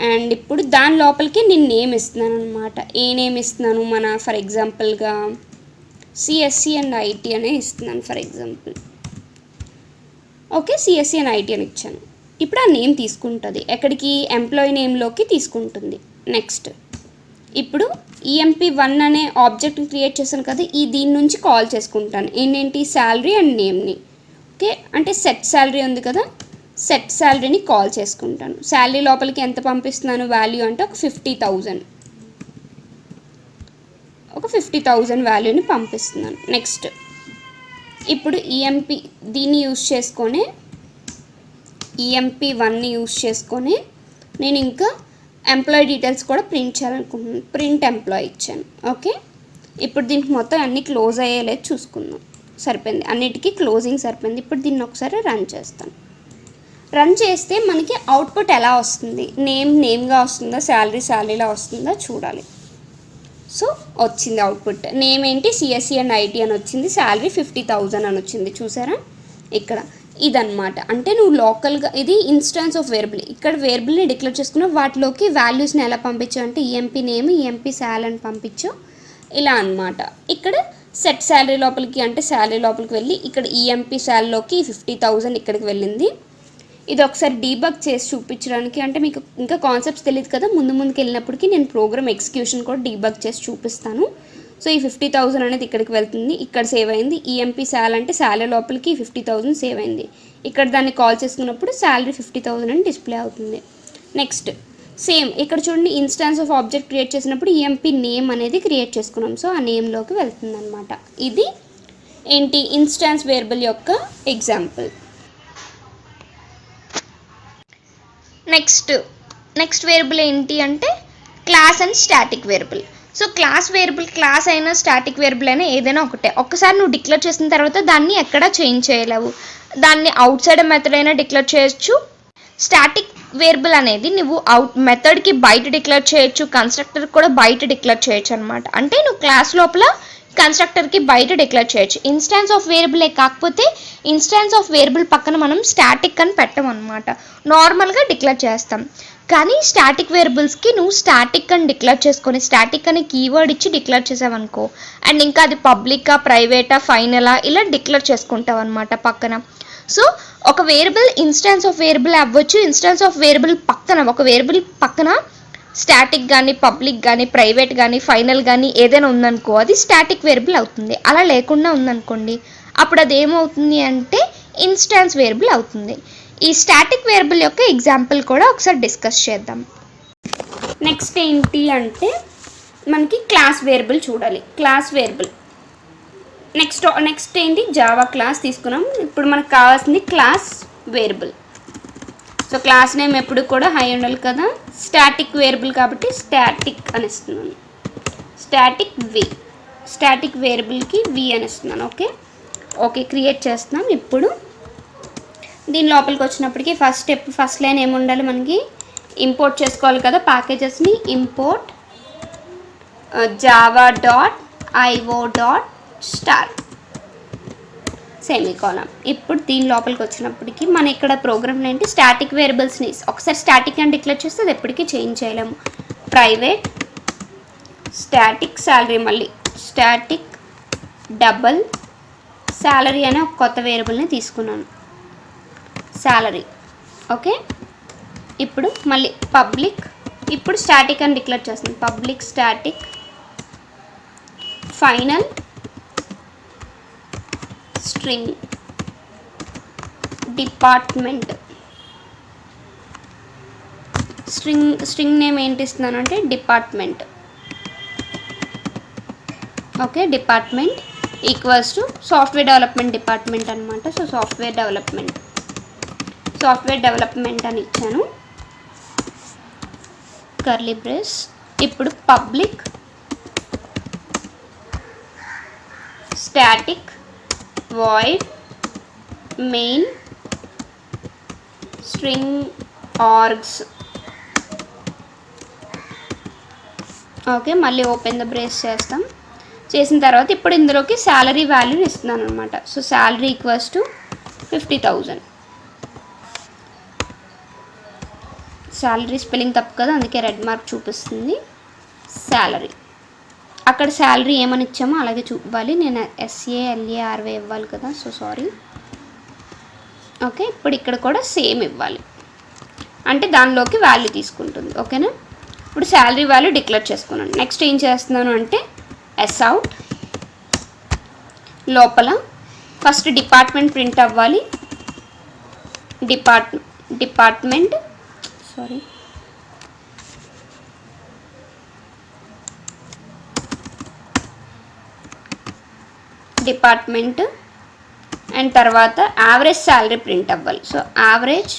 and ఇప్పుడు దాని లోపలికి నేను నేమ్ ఇస్తున్నాను అనమాట. ఏ నేమ్ ఇస్తున్నాను, మన ఫర్ ఎగ్జాంపుల్గా సిఎస్సి అండ్ ఐటీ అనే ఇస్తున్నాను for example. Okay, CSC and IT అని ఇచ్చాను. ఇప్పుడు ఆ నేమ్ తీసుకుంటుంది, ఎక్కడికి ఎంప్లాయీ నేమ్లోకి తీసుకుంటుంది. నెక్స్ట్ ఇప్పుడు ఈఎంపీ 1 అనే ఆబ్జెక్ట్ క్రియేట్ చేశాను కదా, దీని నుంచి కాల్ చేసుకుంటాను ఏంటి శాలరీ అండ్ నేమ్ని. ఓకే, అంటే సెట్ శాలరీ ఉంది కదా, సెట్ శాలరీని కాల్ చేసుకుంటాను. శాలరీ లోపలికి ఎంత పంపిస్తున్నాను వాల్యూ అంటే ఒక 50,000 వాల్యూని పంపిస్తున్నాను. నెక్స్ట్ ఇప్పుడు ఈఎంపీ దీన్ని యూజ్ చేసుకొని ఈఎంపీ 1ని యూజ్ చేసుకొని నేను ఇంకా ఎంప్లాయీ డీటెయిల్స్ కూడా ప్రింట్ చేయాలనుకుంటున్నాను. ప్రింట్ ఎంప్లాయీ ఇచ్చాను. ఓకే, ఇప్పుడు దీనికి మొత్తం అన్నీ క్లోజ్ అయ్యేలేదు చూసుకుందాం. సరిపోయింది, అన్నిటికీ క్లోజింగ్ సరిపోయింది. ఇప్పుడు దీన్ని ఒకసారి రన్ చేస్తాను. రన్ చేస్తే మనకి అవుట్పుట్ ఎలా వస్తుంది, నేమ్గా వస్తుందా, శాలరీలా వస్తుందా చూడాలి. సో వచ్చింది అవుట్పుట్. నేమ్ ఏంటి సిఎస్సి అండ్ ఐటీ అని వచ్చింది, శాలరీ 50,000 అని వచ్చింది. చూసారా ఇక్కడ ఇదన్నమాట. అంటే నువ్వు లోకల్గా ఇది ఇన్స్టాన్స్ ఆఫ్ వేరియబుల్. ఇక్కడ వేరియబుల్ని డిక్లేర్ చేసుకున్నావు, వాటిలోకి వాల్యూస్ని ఎలా పంపించావు అంటే ఈఎంపీ నేమ్ ఈఎంపీ శాల్ అని పంపించావు. ఇలా అన్నమాట. ఇక్కడ సెట్ శాలరీ లోపలికి అంటే శాలరీ లోపలికి వెళ్ళి ఇక్కడ ఈఎంపీ శాలరీలోకి 50,000 ఇక్కడికి వెళ్ళింది. ఇది ఒకసారి డీబగ్ చేసి చూపించడానికి, అంటే మీకు ఇంకా కాన్సెప్ట్స్ తెలియదు కదా, ముందుకు వెళ్ళినప్పటికీ నేను ప్రోగ్రామ్ ఎగ్జిక్యూషన్ కూడా డీబగ్ చేసి చూపిస్తాను. సో ఈ 50,000 అనేది ఇక్కడికి వెళ్తుంది, ఇక్కడ సేవ్ అయింది. ఈఎంపీ శాలరీ అంటే శాలరీ లోపలికి 50,000 సేవ్ అయింది. ఇక్కడ దాన్ని కాల్ చేసుకున్నప్పుడు శాలరీ 50,000 అని డిస్ప్లే అవుతుంది. నెక్స్ట్ సేమ్ ఇక్కడ చూడండి, ఇన్స్టాన్స్ ఆఫ్ ఆబ్జెక్ట్ క్రియేట్ చేసినప్పుడు ఈఎంపీ నేమ్ అనేది క్రియేట్ చేసుకున్నాం. సో ఆ నేమ్లోకి వెళ్తుంది అనమాట. ఇది ఏంటి ఇన్స్టాన్స్ వేరియబుల్ యొక్క ఎగ్జాంపుల్. నెక్స్ట్ వేరియబుల్ ఏంటి అంటే class and static variable. So class variable, class అయినా స్టాటిక్ వేరియబుల్ అయినా ఏదైనా ఒకటే. ఒక్కసారి నువ్వు డిక్లేర్ చేసిన తర్వాత దాన్ని ఎక్కడా చేంజ్ చేయలేవు. దాన్ని అవుట్ సైడ్ మెథడ్ అయినా డిక్లేర్ చేయొచ్చు. స్టాటిక్ వేరియబుల్ అనేది నువ్వు మెథడ్కి బయట డిక్లేర్ చేయొచ్చు, కన్స్ట్రక్టర్ కూడా బయట డిక్లేర్ చేయొచ్చు అనమాట. అంటే నువ్వు క్లాస్ లోపల కన్స్ట్రక్టర్కి బయట డిక్లేర్ చేయొచ్చు. ఇన్స్టాన్స్ ఆఫ్ వేరియబులే, కాకపోతే ఇన్స్టాన్స్ ఆఫ్ వేరియబుల్ పక్కన మనం స్టాటిక్ అని పెట్టమన్నమాట, నార్మల్గా డిక్లేర్ చేస్తాం. కానీ స్టాటిక్ వేరియబుల్స్కి నువ్వు స్టాటిక్ అని డిక్లేర్ చేసుకొని స్టాటిక్ అని కీవర్డ్ ఇచ్చి డిక్లేర్ చేసావనుకో, అండ్ ఇంకా అది పబ్లికా, ప్రైవేటా, ఫైనలా ఇలా డిక్లేర్ చేసుకుంటావు అనమాట పక్కన. సో ఒక వేరియబుల్ ఇన్స్టాన్స్ ఆఫ్ వేరియబుల్ అవ్వచ్చు. ఇన్స్టాన్స్ ఆఫ్ వేరియబుల్ పక్కన ఒక వేరియబుల్ పక్కన స్టాటిక్ కానీ, పబ్లిక్ కానీ, ప్రైవేట్ కానీ, ఫైనల్ కానీ ఏదైనా ఉందనుకో అది స్టాటిక్ వేరియబుల్ అవుతుంది. అలా లేకుండా ఉందనుకోండి అప్పుడు అది ఏమవుతుంది అంటే ఇన్స్టాన్స్ వేరియబుల్ అవుతుంది. ఈ స్టాటిక్ వేరియబుల్ యొక్క ఎగ్జాంపుల్ కూడా ఒకసారి డిస్కస్ చేద్దాం. నెక్స్ట్ ఏంటి అంటే మనకి క్లాస్ వేరియబుల్ చూడాలి. క్లాస్ వేరియబుల్ నెక్స్ట్ ఏంటి జావా క్లాస్ తీసుకున్నాం. ఇప్పుడు మనకు కావాల్సింది class variable. So class name ఎప్పుడు కూడా హై ఉండాలి కదా. స్టాటిక్ వేరియబుల్ కాబట్టి స్టాటిక్ అని ఇస్తున్నాను. స్టాటిక్ వేరియబుల్కి వి అని ఇస్తున్నాను. ఓకే క్రియేట్ చేస్తున్నాం. ఇప్పుడు దీని లోపలికి వచ్చినప్పటికీ ఫస్ట్ లైన్ ఏముండాలి, మనకి ఇంపోర్ట్ చేసుకోవాలి కదా ప్యాకేజెస్ని. Import java.io.star semicolon. ఇప్పుడు దీని లోపలికి వచ్చినప్పటికీ మన ఇక్కడ ప్రోగ్రామ్ ఏంటి స్టాటిక్ వేరియబుల్స్ని ఒకసారి స్టాటిక్ అని డిక్లేర్ చేస్తే అది ఎప్పటికీ చేంజ్ చేయలేము. ప్రైవేట్ స్టాటిక్ శాలరీ, మళ్ళీ స్టాటిక్ డబల్ శాలరీ అనే ఒక కొత్త వేరియబుల్ని తీసుకున్నాను, శాలరీ. ఓకే ఇప్పుడు మళ్ళీ పబ్లిక్, ఇప్పుడు స్టాటిక్ అని డిక్లేర్ చేస్తుంది. Public static final string department. String name ఏంటి ఇస్తున్నాను అంటే department. Okay department equals to software development department అనమాట. సో సాఫ్ట్వేర్ డెవలప్మెంట్ అని ఇచ్చాను, కర్లీ బ్రేస్. ఇప్పుడు public static void main string args. Okay మళ్ళీ ఓపెన్ ద బ్రేస్ చేస్తాం. చేసిన తర్వాత ఇప్పుడు ఇందులోకి శాలరీ వాల్యూని ఇస్తున్నాను అనమాట. So salary equals to 50,000. Salary spelling తప్పు కదా, అందుకే రెడ్ మార్క్ చూపిస్తుంది. శాలరీ అక్కడ శాలరీ ఏమని ఇచ్చామో అలాగే చూపాలి. నేను SALARY ఇవ్వాలి కదా, సో సారీ. ఓకే ఇప్పుడు ఇక్కడ కూడా సేమ్ ఇవ్వాలి, అంటే దానిలోకి వాల్యూ తీసుకుంటుంది. ఓకేనా. ఇప్పుడు శాలరీ వాల్యూ డిక్లేర్ చేసుకున్నాను. నెక్స్ట్ ఏం చేస్తున్నాను అంటే SOUT లోపల ఫస్ట్ డిపార్ట్మెంట్ ప్రింట్ అవ్వాలి. డిపార్ట్మెంట్ అండ్ తర్వాత యావరేజ్ శాలరీ ప్రింట్ అవ్వాలి. సో యావరేజ్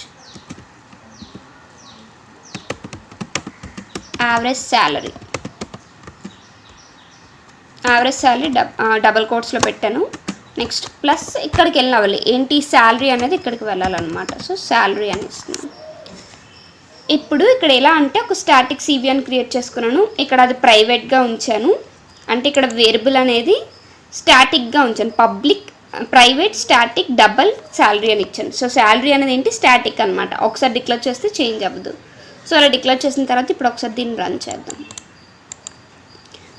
శాలరీ డబల్ కోట్స్లో పెట్టాను. నెక్స్ట్ ప్లస్ ఇక్కడికి వెళ్ళాలి, ఏంటి శాలరీ అనేది ఇక్కడికి వెళ్ళాలన్నమాట. సో శాలరీ అని ఇస్తున్నాను. ఇప్పుడు ఇక్కడ ఎలా అంటే ఒక స్టాటిక్ CV అని క్రియేట్ చేసుకున్నాను. ఇక్కడ అది ప్రైవేట్గా ఉంచాను, అంటే ఇక్కడ వేరియబుల్ అనేది స్టాటిక్గా ఉంచాను. ప్రైవేట్ స్టాటిక్ డబల్ శాలరీ అని ఇచ్చాను. సో శాలరీ అనేది ఏంటి స్టాటిక్ అనమాట, ఒకసారి డిక్లేర్ చేస్తే చేంజ్ అవ్వదు. సో అలా డిక్లేర్ చేసిన తర్వాత ఇప్పుడు ఒకసారి దీన్ని రన్ చేద్దాం.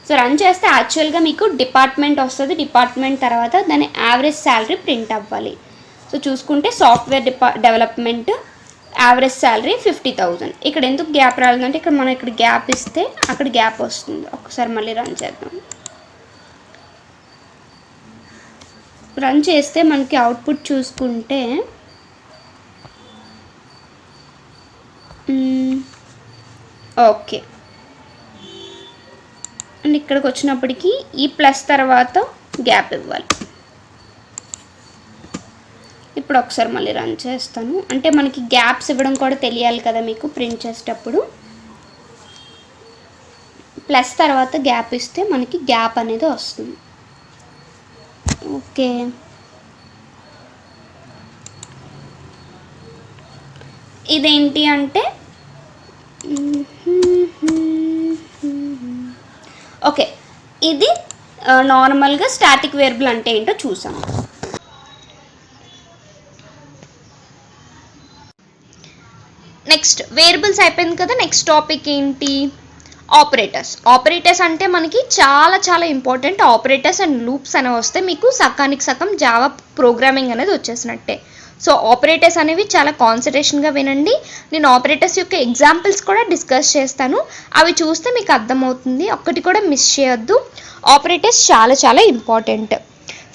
సో రన్ చేస్తే యాక్చువల్గా మీకు డిపార్ట్మెంట్ వస్తుంది. డిపార్ట్మెంట్ తర్వాత దాని యావరేజ్ శాలరీ ప్రింట్ అవ్వాలి. సో చూసుకుంటే సాఫ్ట్వేర్ డెవలప్మెంట్ యావరేజ్ శాలరీ 50,000. ఇక్కడ ఎందుకు గ్యాప్ రాలేదంటే ఇక్కడ మనం ఇక్కడ గ్యాప్ ఇస్తే అక్కడ గ్యాప్ వస్తుంది. ఒకసారి మళ్ళీ రన్ చేద్దాం. రన్ చేస్తే మనకి అవుట్పుట్ చూసుకుంటే ఓకే. అండ్ ఇక్కడికి వచ్చినప్పటికీ ఈ ప్లస్ తర్వాత గ్యాప్ ఇవ్వాలి. ఇప్పుడు ఒకసారి మళ్ళీ రన్ చేస్తాను. అంటే మనకి గ్యాప్స్ ఇవ్వడం కూడా తెలియాలి కదా మీకు ప్రింట్ చేసేటప్పుడు. ప్లస్ తర్వాత గ్యాప్ ఇస్తే మనకి గ్యాప్ అనేది వస్తుంది. ఓకే, ఇదేంటి అంటే ఓకే, ఇది నార్మల్గా స్టాటిక్ వేరియబుల్ అంటే ఏంటో చూసాం. నెక్స్ట్ వేరియబుల్స్ అయిపోయింది కదా. నెక్స్ట్ టాపిక్ ఏంటి? ఆపరేటర్స్. ఆపరేటర్స్ అంటే మనకి చాలా చాలా ఇంపార్టెంట్. ఆపరేటర్స్ అండ్ లూప్స్ అనేవి వస్తే మీకు సకానికి సగం జావా ప్రోగ్రామింగ్ అనేది వచ్చేసినట్టే. సో ఆపరేటర్స్ అనేవి చాలా కాన్సన్ట్రేషన్గా వినండి. నేను ఆపరేటర్స్ యొక్క ఎగ్జాంపుల్స్ కూడా డిస్కస్ చేస్తాను. అవి చూస్తే మీకు అర్థమవుతుంది. ఒక్కటి కూడా మిస్ చేయొద్దు. ఆపరేటర్స్ చాలా చాలా ఇంపార్టెంట్.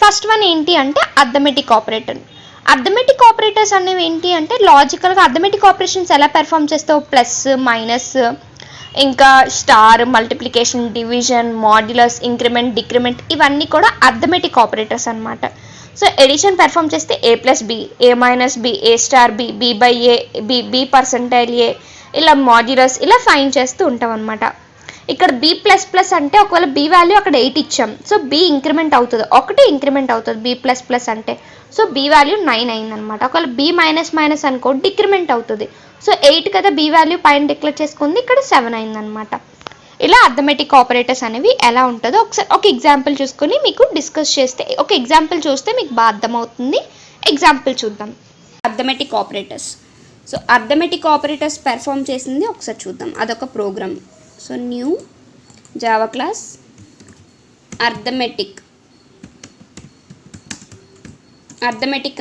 ఫస్ట్ వన్ ఏంటి అంటే అర్థమెటిక్ ఆపరేటర్. అర్థమెటిక్ ఆపరేటర్స్ అనేవి ఏంటి అంటే లాజికల్గా అర్థమెటిక్ ఆపరేషన్స్ ఎలా పెర్ఫామ్ చేస్తావు, ప్లస్ మైనస్ ఇంకా star, multiplication, division, modulus, increment, decrement ఇవన్నీ కూడా అర్థమెటిక్ ఆపరేటర్స్ అనమాట. సో ఎడిషన్ పెర్ఫామ్ చేస్తే A plus B, A minus B, A star B, B by A, B percentile A, ఇలా modulus ఇలా find చేస్తూ ఉంటాం అనమాట. ఇక్కడ బి ప్లస్ ప్లస్ అంటే ఒకవేళ బి వాల్యూ అక్కడ 8 ఇచ్చాం. సో బి ఇంక్రిమెంట్ అవుతుంది, ఒకటి ఇంక్రిమెంట్ అవుతుంది బి ప్లస్ ప్లస్ అంటే. సో బి వాల్యూ 9 అయిందనమాట. ఒకవేళ బి మైనస్ మైనస్ అనుకో డిక్రిమెంట్ అవుతుంది. సో 8 కదా బి వాల్యూ పైన డిక్లేర్ చేసుకుంది, ఇక్కడ 7 అయిందనమాట. ఇలా అర్థమెటిక్ ఆపరేటర్స్ అనేవి ఎలా ఉంటుందో ఒకసారి ఒక ఎగ్జాంపుల్ చూసుకొని మీకు డిస్కస్ చేస్తే, ఒక ఎగ్జాంపుల్ చూస్తే మీకు బాగా అర్థమవుతుంది. ఎగ్జాంపుల్ చూద్దాం. Arithmetic operators. So arithmetic operators perform చేసింది ఒకసారి చూద్దాం. అదొక program. So new Java class arithmetic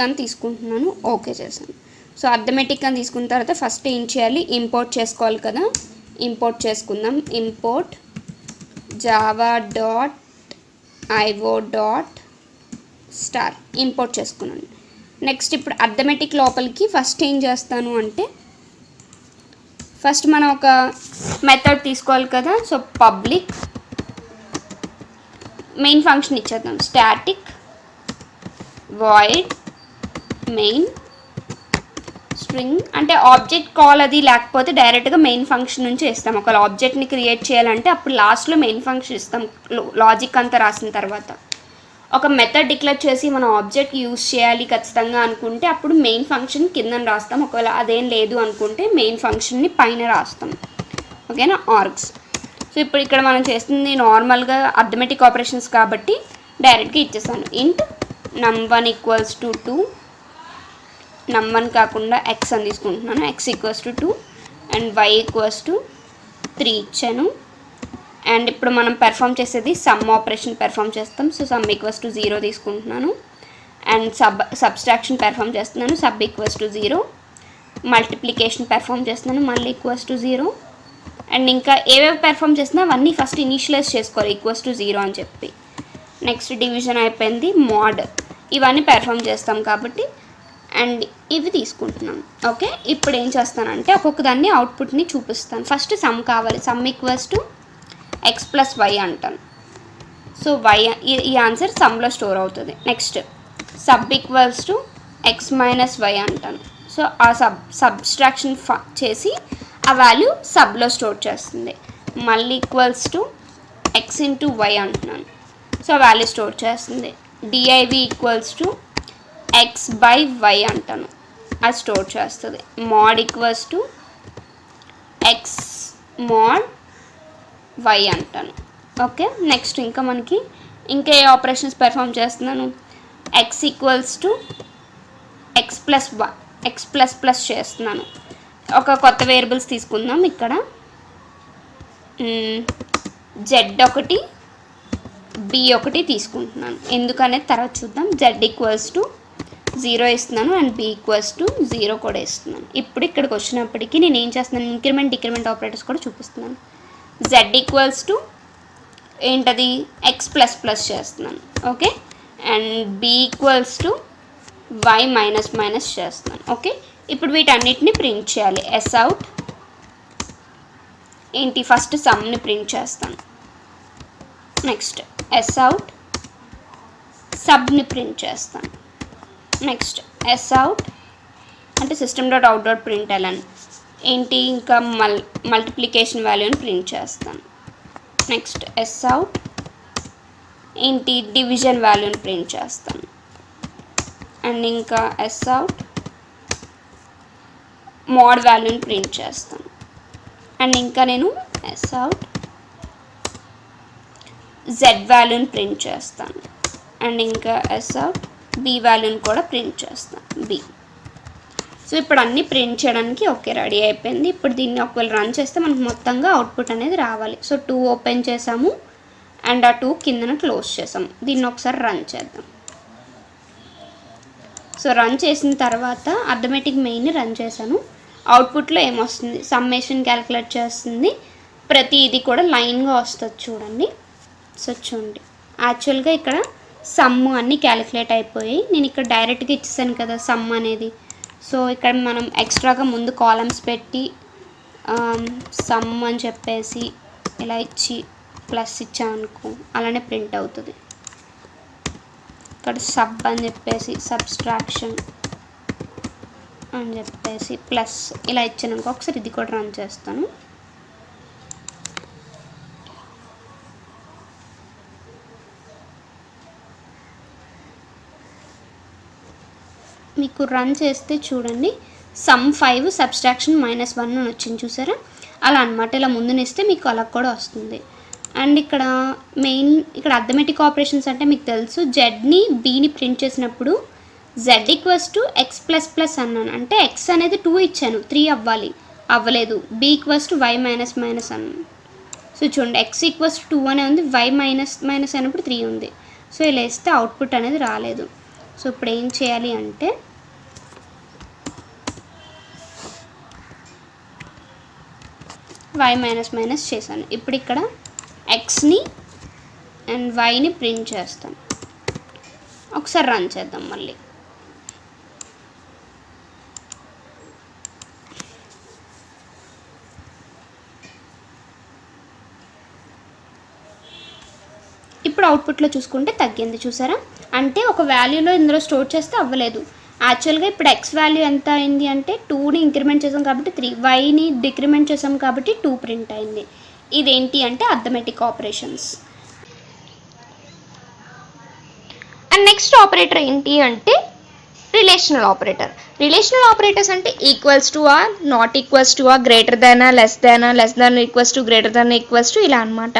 అని తీసుకుంటున్నాను. ఓకే చేశాను. సో అర్థమెటిక్ అని తీసుకున్న తర్వాత ఫస్ట్ ఏం చేయాలి, ఇంపోర్ట్ చేసుకోవాలి కదా. ఇంపోర్ట్ చేసుకుందాం. ఇంపోర్ట్ java.io.star ఇంపోర్ట్ చేసుకున్నాను. నెక్స్ట్ ఇప్పుడు అర్థమెటిక్ లోపలికి ఫస్ట్ ఏం చేస్తాను అంటే ఫస్ట్ మనం ఒక మెథడ్ తీసుకోవాలి కదా. సో పబ్లిక్ మెయిన్ ఫంక్షన్ ఇచ్చేద్దాం. స్టాటిక్ వాయిడ్ మెయిన్ స్ట్రింగ్ అంటే ఆబ్జెక్ట్ కాల్ అది లేకపోతే డైరెక్ట్గా మెయిన్ ఫంక్షన్ నుంచి ఇస్తాం. ఒకవేళ ఆబ్జెక్ట్ని క్రియేట్ చేయాలంటే అప్పుడు లాస్ట్లో మెయిన్ ఫంక్షన్ ఇస్తాం. లాజిక్ అంతా రాసిన తర్వాత ఒక మెథడ్ డిక్లేర్ చేసి మనం ఆబ్జెక్ట్ యూజ్ చేయాలి ఖచ్చితంగా అనుకుంటే అప్పుడు మెయిన్ ఫంక్షన్ కింద రాస్తాం. ఒకవేళ అదేం లేదు అనుకుంటే మెయిన్ ఫంక్షన్ని పైన రాస్తాం. ఓకేనా, ఆర్గ్స్. సో ఇప్పుడు ఇక్కడ మనం చేస్తుంది నార్మల్గా అర్థమెటిక్ ఆపరేషన్స్ కాబట్టి డైరెక్ట్గా ఇచ్చేస్తాను. ఇంట్ num1 ఈక్వల్స్ టు 2, num1 కాకుండా x అని తీసుకుంటున్నాను. x equals to 2 and y equals to 3 ఇచ్చాను. అండ్ ఇప్పుడు మనం పెర్ఫామ్ చేసేది సమ్ ఆపరేషన్ పెర్ఫామ్ చేస్తాం. సో సమ్ ఈక్వల్స్ టు 0 తీసుకుంటున్నాను. అండ్ సబ్స్ట్రాక్షన్ పెర్ఫామ్ చేస్తున్నాను. Sub equals to 0. Multiplication perform చేస్తున్నాను. మళ్ళీ ఈక్వల్స్ టు 0. అండ్ ఇంకా ఏవేవి పెర్ఫామ్ చేస్తున్నా అవన్నీ ఫస్ట్ ఇనిషియలైజ్ చేసుకోవాలి ఈక్వల్స్ టు 0 అని చెప్పి. నెక్స్ట్ డివిజన్ అయిపోయింది. మోడ్ ఇవన్నీ పెర్ఫామ్ చేస్తాం కాబట్టి అండ్ ఇవి తీసుకుంటున్నాం. ఓకే, ఇప్పుడు ఏం చేస్తానంటే ఒక్కొక్క దాన్ని అవుట్పుట్ని చూపిస్తాను. ఫస్ట్ సమ్ కావాలి. Sum equals to x plus y అంటాను. సో వై ఈ ఆన్సర్ సమ్లో స్టోర్ అవుతుంది. Next sub equals to x minus y అంటాను. సో ఆ సబ్స్ట్రాక్షన్ చేసి ఆ వాల్యూ సబ్లో స్టోర్ చేస్తుంది. మళ్ళీ equals to x into y అంటున్నాను. సో వాల్యూ స్టోర్ చేస్తుంది. div equals to x by y అంటాను, అది స్టోర్ చేస్తుంది. Mod equals to x mod y అంటాను. ఓకే, నెక్స్ట్ ఇంకా మనకి ఇంకా ఏ ఆపరేషన్స్ పెర్ఫామ్ చేస్తున్నాను. x equals to x plus plus చేస్తున్నాను. ఒక కొత్త వేరియబుల్స్ తీసుకుందాం. ఇక్కడ z ఒకటి బి ఒకటి తీసుకుంటున్నాను. ఎందుకనేది తర్వాత చూద్దాం. జెడ్ ఈక్వల్స్ టు 0 ఇస్తున్నాను అండ్ బి ఈక్వల్స్ టు 0 కూడా ఇస్తున్నాను. ఇప్పుడు ఇక్కడికి వచ్చినప్పటికీ నేను ఏం చేస్తున్నాను, ఇంక్రిమెంట్ డిక్రిమెంట్ ఆపరేటర్స్ కూడా చూపిస్తున్నాను. జెడ్ ఈక్వల్స్ టు ఏంటది ఎక్స్ ప్లస్ ప్లస్ చేస్తున్నాను. Okay, and B equals to Y minus minus చేస్తున్నాను. ఓకే, ఇప్పుడు వీటన్నిటిని ప్రింట్ చేయాలి. ఎస్ అవుట్ ఏంటి, ఫస్ట్ సమ్ని ప్రింట్ చేస్తాను. నెక్స్ట్ ఎస్ అవుట్ సబ్ని ప్రింట్ చేస్తాను. నెక్స్ట్ ఎస్ అవుట్ అంటే system dot out dot print LN ఏంటి, ఇంకా మల్టిప్లికేషన్ వాల్యూని ప్రింట్ చేస్తాను. నెక్స్ట్ ఎస్ అవుట్ ఏంటి, డివిజన్ వాల్యూని ప్రింట్ చేస్తాను. అండ్ ఇంకా ఎస్ అవుట్ మోడ్ వాల్యూని ప్రింట్ చేస్తాను. అండ్ ఇంకా నేను ఎస్ అవుట్ జెడ్ వాల్యూని ప్రింట్ చేస్తాను. అండ్ ఇంకా ఎస్ అవుట్ బి వాల్యూని కూడా ప్రింట్ చేస్తాను, బి. సో ఇప్పుడు అన్నీ ప్రింట్ చేయడానికి ఓకే రెడీ అయిపోయింది. ఇప్పుడు దీన్ని ఒకవేళ రన్ చేస్తే మనకు మొత్తంగా అవుట్పుట్ అనేది రావాలి. సో 2 ఓపెన్ చేసాము అండ్ ఆ 2 కిందన క్లోజ్ చేసాము. దీన్ని ఒకసారి రన్ చేద్దాం. సో రన్ చేసిన తర్వాత అర్థమెటిక్ మెయిన్ని రన్ చేశాను. అవుట్పుట్లో ఏమొస్తుంది, సమ్మేషన్ క్యాలిక్యులేట్ చేస్తుంది. ప్రతి ఇది కూడా లైన్గా వస్తుంది చూడండి. సో చూడండి, యాక్చువల్గా ఇక్కడ సమ్ అన్నీ క్యాలిక్యులేట్ అయిపోయాయి. నేను ఇక్కడ డైరెక్ట్గా ఇచ్చేసాను కదా సమ్ అనేది. సో ఇక్కడ మనం ఎక్స్ట్రాగా ముందు కాలమ్స్ పెట్టి సమ్ అని చెప్పేసి ఇలా ఇచ్చి ప్లస్ ఇచ్చామనుకో అలానే ప్రింట్ అవుతుంది. ఇక్కడ సబ్ అని చెప్పేసి సబ్స్ట్రాక్షన్ అని చెప్పేసి ప్లస్ ఇలా ఇచ్చాను. ఒకసారి ఇది కూడా రన్ చేస్తాను. మీకు రన్ చేస్తే చూడండి సమ్ 5 సబ్స్ట్రాక్షన్ -1 అని వచ్చింది చూసారా, అలా అనమాట. ఇలా ముందునిస్తే మీకు అలా కూడా వస్తుంది. అండ్ ఇక్కడ మెయిన్ ఇక్కడ అర్థమెటిక్ ఆపరేషన్స్ అంటే మీకు తెలుసు, జెడ్ని బీని ప్రింట్ చేసినప్పుడు Z equals to X plus plus అన్నాను, అంటే ఎక్స్ అనేది 2 ఇచ్చాను, 3 అవ్వాలి, అవ్వలేదు. B equals to Y minus minus అన్నాను. సో చూడండి ఎక్స్ ఈక్వల్స్ టు 2 అనే ఉంది, వై మైనస్ మైనస్ అయినప్పుడు 3 ఉంది. సో ఇలా ఇస్తే అవుట్పుట్ అనేది రాలేదు. సో ఇప్పుడు ఏం చేయాలి అంటే వై మైనస్ మైనస్ చేశాను. ఇప్పుడు ఇక్కడ ఎక్స్ని అండ్ వైని ప్రింట్ చేస్తాను. ఒకసారి రన్ చేద్దాం మళ్ళీ. ఇప్పుడు అవుట్పుట్లో చూసుకుంటే తగ్గింది చూసారా, అంటే ఒక వాల్యూలో ఇందులో స్టోర్ చేస్తే అవ్వలేదు. యాక్చువల్గా ఇప్పుడు ఎక్స్ వాల్యూ ఎంత అయింది అంటే 2ని ఇంక్రిమెంట్ చేసాం కాబట్టి 3, వైని డిక్రిమెంట్ చేసాం కాబట్టి 2 ప్రింట్ అయింది. ఇదేంటి అంటే arithmetic operations. And next operator ఏంటి అంటే రిలేషనల్ ఆపరేటర్. రిలేషనల్ ఆపరేటర్స్ అంటే equals to or, not equals to or, greater than less than equals to, greater than equals to, ఇలా అనమాట.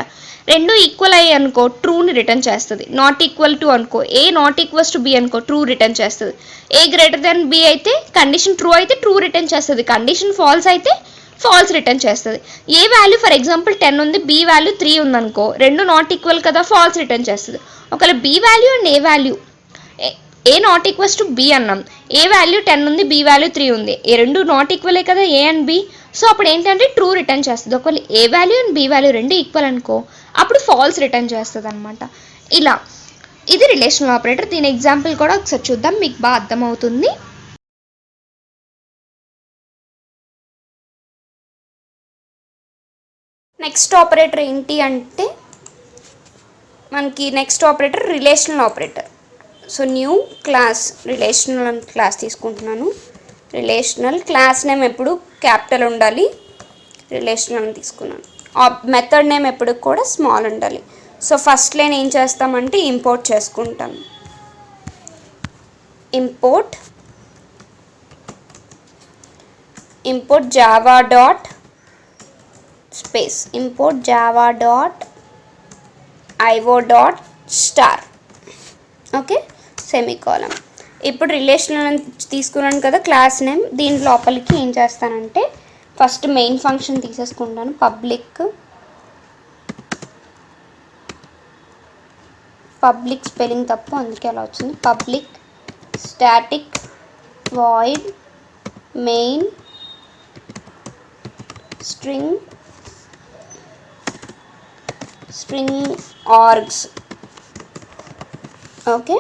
రెండు ఈక్వల్ అయ్యి అనుకో ట్రూని రిటర్న్ చేస్తుంది. నాట్ ఈక్వల్ టు అనుకో, A not equals to B అనుకో ట్రూ రిటర్న్ చేస్తుంది. ఏ గ్రేటర్ దాన్ బి అయితే కండిషన్ ట్రూ అయితే ట్రూ రిటర్న్ చేస్తుంది, కండిషన్ ఫాల్స్ అయితే ఫాల్స్ రిటర్న్ చేస్తుంది. ఏ వాల్యూ ఫర్ ఎగ్జాంపుల్ 10 ఉంది, బి వాల్యూ 3 ఉందనుకో, రెండు నాట్ ఈక్వల్ కదా, ఫాల్స్ రిటర్న్ చేస్తుంది. ఒకవేళ B value and A value, A not equals to B అన్నాం, ఏ వాల్యూ 10 ఉంది, బి వాల్యూ 3 ఉంది, ఏ రెండు నాట్ ఈక్వలే కదా ఏ అండ్ బి. సో అప్పుడు ఏంటంటే ట్రూ రిటర్న్ చేస్తుంది. ఒకవేళ ఏ వాల్యూ అండ్ బి వాల్యూ రెండు ఈక్వల్ అనుకో అప్పుడు ఫాల్స్ రిటర్న్ చేస్తుంది అనమాట. ఇలా ఇది రిలేషనల్ ఆపరేటర్. దీని ఎగ్జాంపుల్ కూడా ఒకసారి చూద్దాం, మీకు బాగా అర్థమవుతుంది. నెక్స్ట్ ఆపరేటర్ ఏంటి అంటే మనకి next operator relational operator. So new class, relational class తీసుకుంటున్నాను. రిలేషనల్ క్లాస్ నేమ్ ఎప్పుడు క్యాపిటల్ ఉండాలి, రిలేషనల్ అని తీసుకున్నాను. మెథడ్ నేమ్ ఎప్పుడు కూడా స్మాల్ ఉండాలి. సో ఫస్ట్ లైన్ ఏం చేస్తామంటే ఇంపోర్ట్ చేసుకుంటాం. Import Java dot space import Java dot IO dot star, okay, semicolon. ఇప్పుడు రిలేషనల్ తీసుకున్నాను కదా క్లాస్ నేమ్, దీని లోపలికి ఏం చేస్తానంటే ఫస్ట్ మెయిన్ ఫంక్షన్ తీసేసుకుంటాను. పబ్లిక్ పబ్లిక్ స్పెల్లింగ్ తప్పు, అందుకే అలా వచ్చింది. Public static void main string args. Okay,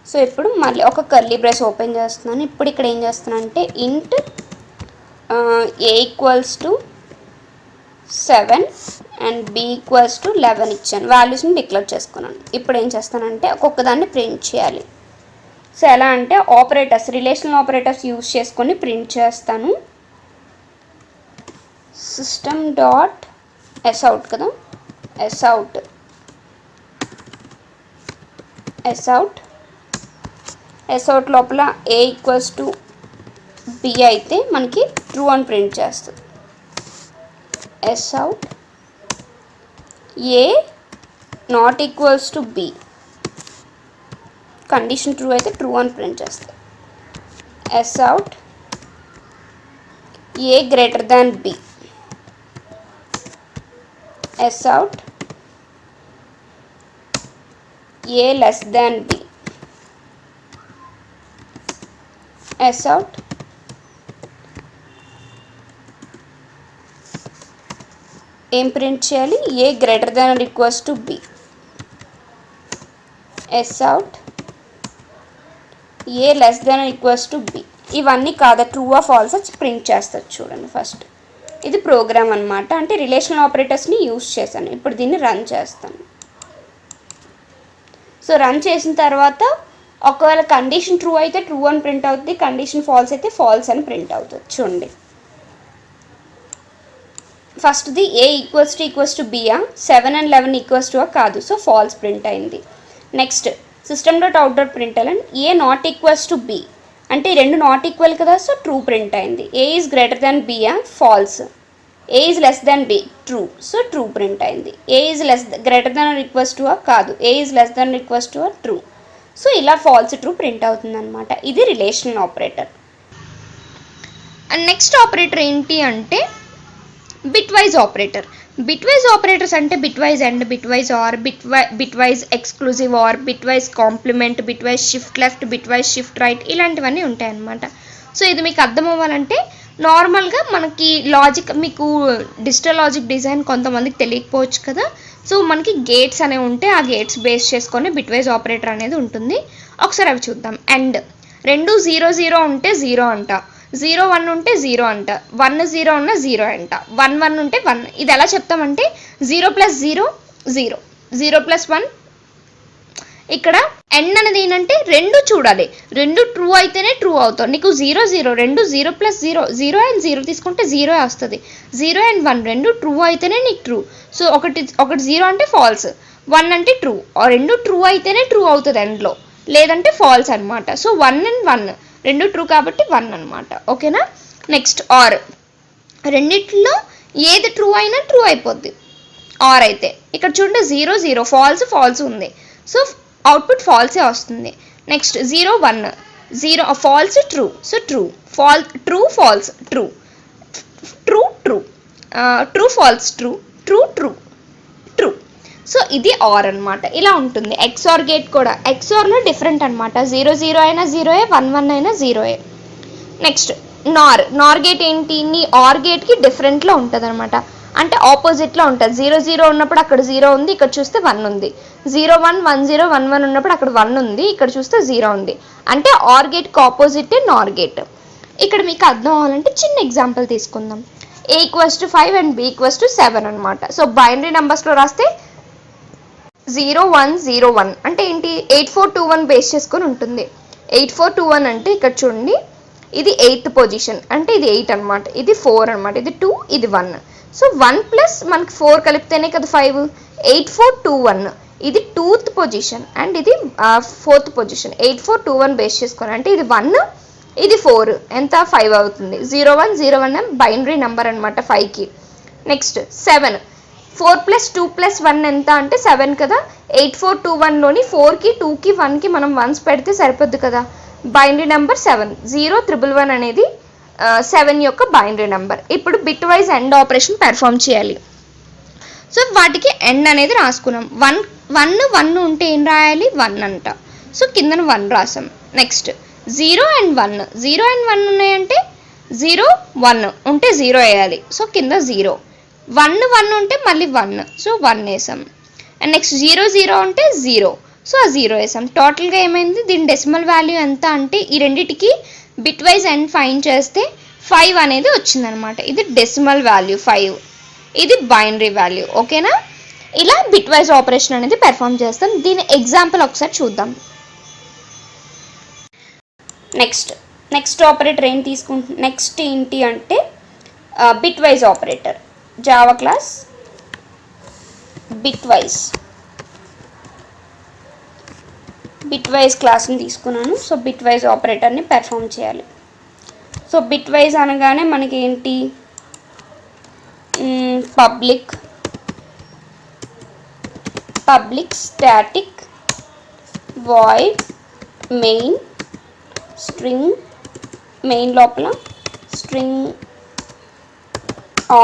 so ఇప్పుడు మళ్ళీ ఒక కర్లీ బ్రేస్ ఓపెన్ చేస్తున్నాను. ఇప్పుడు ఇక్కడ ఏం చేస్తున్నాను అంటే ఇంట్ a equals to 7 and b equals to 11 ఇచ్చాను. వాల్యూస్ని డిక్లేర్ చేసుకున్నాను. ఇప్పుడు ఏం చేస్తానంటే ఒక్కొక్క దాన్ని ప్రింట్ చేయాలి. సో ఎలా అంటే ఆపరేటర్స్, రిలేషనల్ ఆపరేటర్స్ యూజ్ చేసుకొని ప్రింట్ చేస్తాను. సిస్టమ్ డాట్ ఎస్అవుట్ కదా, ఎస్అవుట్ లోపల a ఈక్వల్స్ టు b అయితే మనకి ట్రూ అని ప్రింట్ చేస్తుంది. ఎస్అవుట్ a not equals to b, condition true అయితే ట్రూ అని ప్రింట్ చేస్తుంది. ఎస్అవుట్ a greater than b, ఎస్అవుట్ a less than b, ఎస్అవుట్ ఏం ప్రింట్ చేయాలి, a greater than or equals to b, ఎస్అవుట్ a less than or equals to b. ఇవన్నీ కాదా true or falls print చేస్తారు. చూడండి first ఇది ప్రోగ్రామ్ అనమాట, అంటే రిలేషనల్ ఆపరేటర్స్ని యూజ్ చేశాను. ఇప్పుడు దీన్ని రన్ చేస్తాను. సో రన్ చేసిన తర్వాత ఒకవేళ కండిషన్ ట్రూ అయితే ట్రూ అని ప్రింట్ అవుతుంది, కండిషన్ ఫాల్స్ అయితే ఫాల్స్ అని ప్రింట్ అవుతుంది. చూడండి ఫస్ట్ది a equals to B, 7 and 11 equals to కాదు, సో ఫాల్స్ ప్రింట్ అయింది. Next system dot out dot println a not equals to b, అంటే రెండు నాట్ ఈక్వల్ కదా, సో ట్రూ ప్రింట్ అయింది. a is greater than B, false. a is less than b, true, so true print అయింది. a is greater than or equals to కాదు, a is less than equals to true. So ఇలా false true print అవుతుంది అనమాట. ఇది relational operator. And next operator ఏంటి అంటే bitwise operator. Bitwise operators అంటే bitwise and, bitwise or, bitwise exclusive or, bitwise complement, bitwise shift left, bitwise shift right, ఇలాంటివన్నీ ఉంటాయన్నమాట. So ఇది మీకు అర్థం అవ్వాలంటే నార్మల్గా మనకి లాజిక్, మీకు డిజిటల్ లాజిక్ డిజైన్ కొంతమందికి తెలియకపోవచ్చు కదా. సో మనకి గేట్స్ అనేవి ఉంటే ఆ గేట్స్ బేస్ చేసుకొని బిట్వైజ్ ఆపరేటర్ అనేది ఉంటుంది. ఒకసారి అవి చూద్దాం. అండ్ రెండు 0 0 ఉంటే 0 అంట, 0 1 ఉంటే 0 అంట, 1 0 ఉన్న 0 అంట, 1 1 ఉంటే 1. ఇది ఎలా చెప్తామంటే 0 + 0 0, 0 + 1. ఇక్కడ ఎండ్ అనేది ఏంటంటే రెండు చూడాలి, రెండు ట్రూ అయితేనే ట్రూ అవుతావు. నీకు 0 0 రెండు 0 + 0, 0 అండ్ 0 తీసుకుంటే 0 వస్తుంది. 0 అండ్ 1 రెండు ట్రూ అయితేనే నీకు ట్రూ. సో ఒకటి 0 అంటే ఫాల్స్, 1 అంటే ట్రూ. రెండు ట్రూ అయితేనే ట్రూ అవుతుంది ఎండ్లో, లేదంటే ఫాల్స్ అనమాట. సో 1 and 1 రెండు ట్రూ కాబట్టి 1 అనమాట. ఓకేనా. నెక్స్ట్ ఆర్, రెండిట్లో ఏది ట్రూ అయినా ట్రూ అయిపోద్ది ఆర్ అయితే. ఇక్కడ చూడండి 0 0 ఫాల్స్ ఉంది, సో అవుట్పుట్ ఫాల్సే వస్తుంది. Next 0 1 0 false true, so true false true false true. So ఇది ఆర్ అనమాట. ఇలా ఉంటుంది. ఎక్స్ఆర్ గేట్ కూడా, ఎక్స్ఆర్లో డిఫరెంట్ అనమాట. 0 0 అయినా 0ఏ, 1 1 అయినా 0ఏ. నెక్స్ట్ నార్ గేట్ ఏంటి, నీ ఆర్ గేట్కి డిఫరెంట్లో ఉంటుంది అనమాట, అంటే ఆపోజిట్లో ఉంటుంది. 0 0 ఉన్నప్పుడు అక్కడ 0 ఉంది, ఇక్కడ చూస్తే 1 ఉంది. 0 1 1 0 1 1 ఉన్నప్పుడు అక్కడ 1 ఉంది, ఇక్కడ చూస్తే 0 ఉంది. అంటే ఆర్ గేట్కి ఆపోజిట్ నార్ గేట్. ఇక్కడ మీకు అర్థం అవ్వాలంటే చిన్న ఎగ్జాంపుల్ తీసుకుందాం. a = 5 అండ్ b = 7 అనమాట. సో బైనరీ నెంబర్స్లో రాస్తే 0 1 0 1 అంటే ఏంటి, 8421 బేస్ చేసుకొని ఉంటుంది. 8421 అంటే ఇక్కడ చూడండి, ఇది 8th పొజిషన్, అంటే ఇది 8 అనమాట, ఇది 4 అనమాట, ఇది 2, ఇది 1. సో 1 + మనకి 4 కలిపితేనే కదా 5. 8421 ఇది 2th పొజిషన్ అండ్ ఇది 4th పొజిషన్. 8421 బేస్ చేసుకొని అంటే ఇది 1, ఇది 4, ఎంత 5 అవుతుంది. 0 1 0 1 బైనరీ నెంబర్ అనమాట 5కి. నెక్స్ట్ 7, 4 + 2 + 1 ఎంత అంటే 7 కదా. 8421లోని 4కి 2కి 1కి మనం 1s పెడితే సరిపోద్ది కదా. బైనరీ నెంబర్ 7, 0 1 1 అనేది 7 యొక్క బైనరీ నెంబర్. ఇప్పుడు bit wise end operation perform చేయాలి. సో వాటికి ఎండ్ అనేది రాసుకున్నాం. 1 వన్ ఉంటే ఏం రాయాలి 1 అంట. సో కిందన 1 రాసాం. నెక్స్ట్ 0 అండ్ 1 ఉన్నాయంటే 0 1 ఉంటే 0 వేయాలి. సో కింద 0. 1 ఉంటే మళ్ళీ 1, సో 1 వేసాం. అండ్ నెక్స్ట్ 0 ఉంటే 0, సో ఆ 0 వేసాం. టోటల్గా ఏమైంది, దీని డెసిమల్ వాల్యూ ఎంత అంటే ఈ రెండిటికి బిట్ వైజ్ అండ్ ఫైండ్ చేస్తే 5 అనేది వచ్చిందనమాట. ఇది డెసిమల్ వాల్యూ 5, ఇది బైనరీ వాల్యూ. ఓకేనా? ఇలా బిట్ వైజ్ ఆపరేషన్ అనేది పెర్ఫామ్ చేస్తాం. దీని ఎగ్జాంపుల్ ఒకసారి చూద్దాం. నెక్స్ట్ ఆపరేటర్ ఏం తీసుకుంటున్నాం, నెక్స్ట్ ఏంటి అంటే bitwise operator. Java class bitwise క్లాస్ని తీసుకున్నాను. సో బిట్ వైజ్ ఆపరేటర్ని పెర్ఫామ్ చేయాలి. సో బిట్ వైజ్ అనగానే మనకి ఏంటి, public static void main string, main లోపల స్ట్రింగ్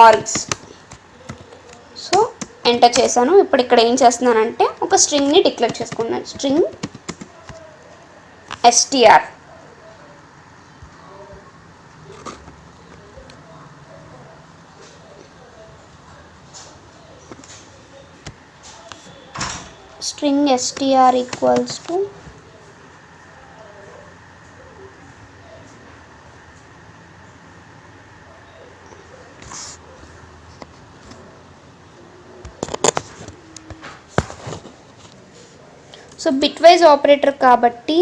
ఆర్గ్స్. సో ఎంటర్ చేశాను. ఇప్పుడు ఇక్కడ ఏం చేస్తున్నానంటే ఒక స్ట్రింగ్ని డిక్లేర్ చేసుకున్నాను. String str. String str equals to so bitwise operator కాబట్టి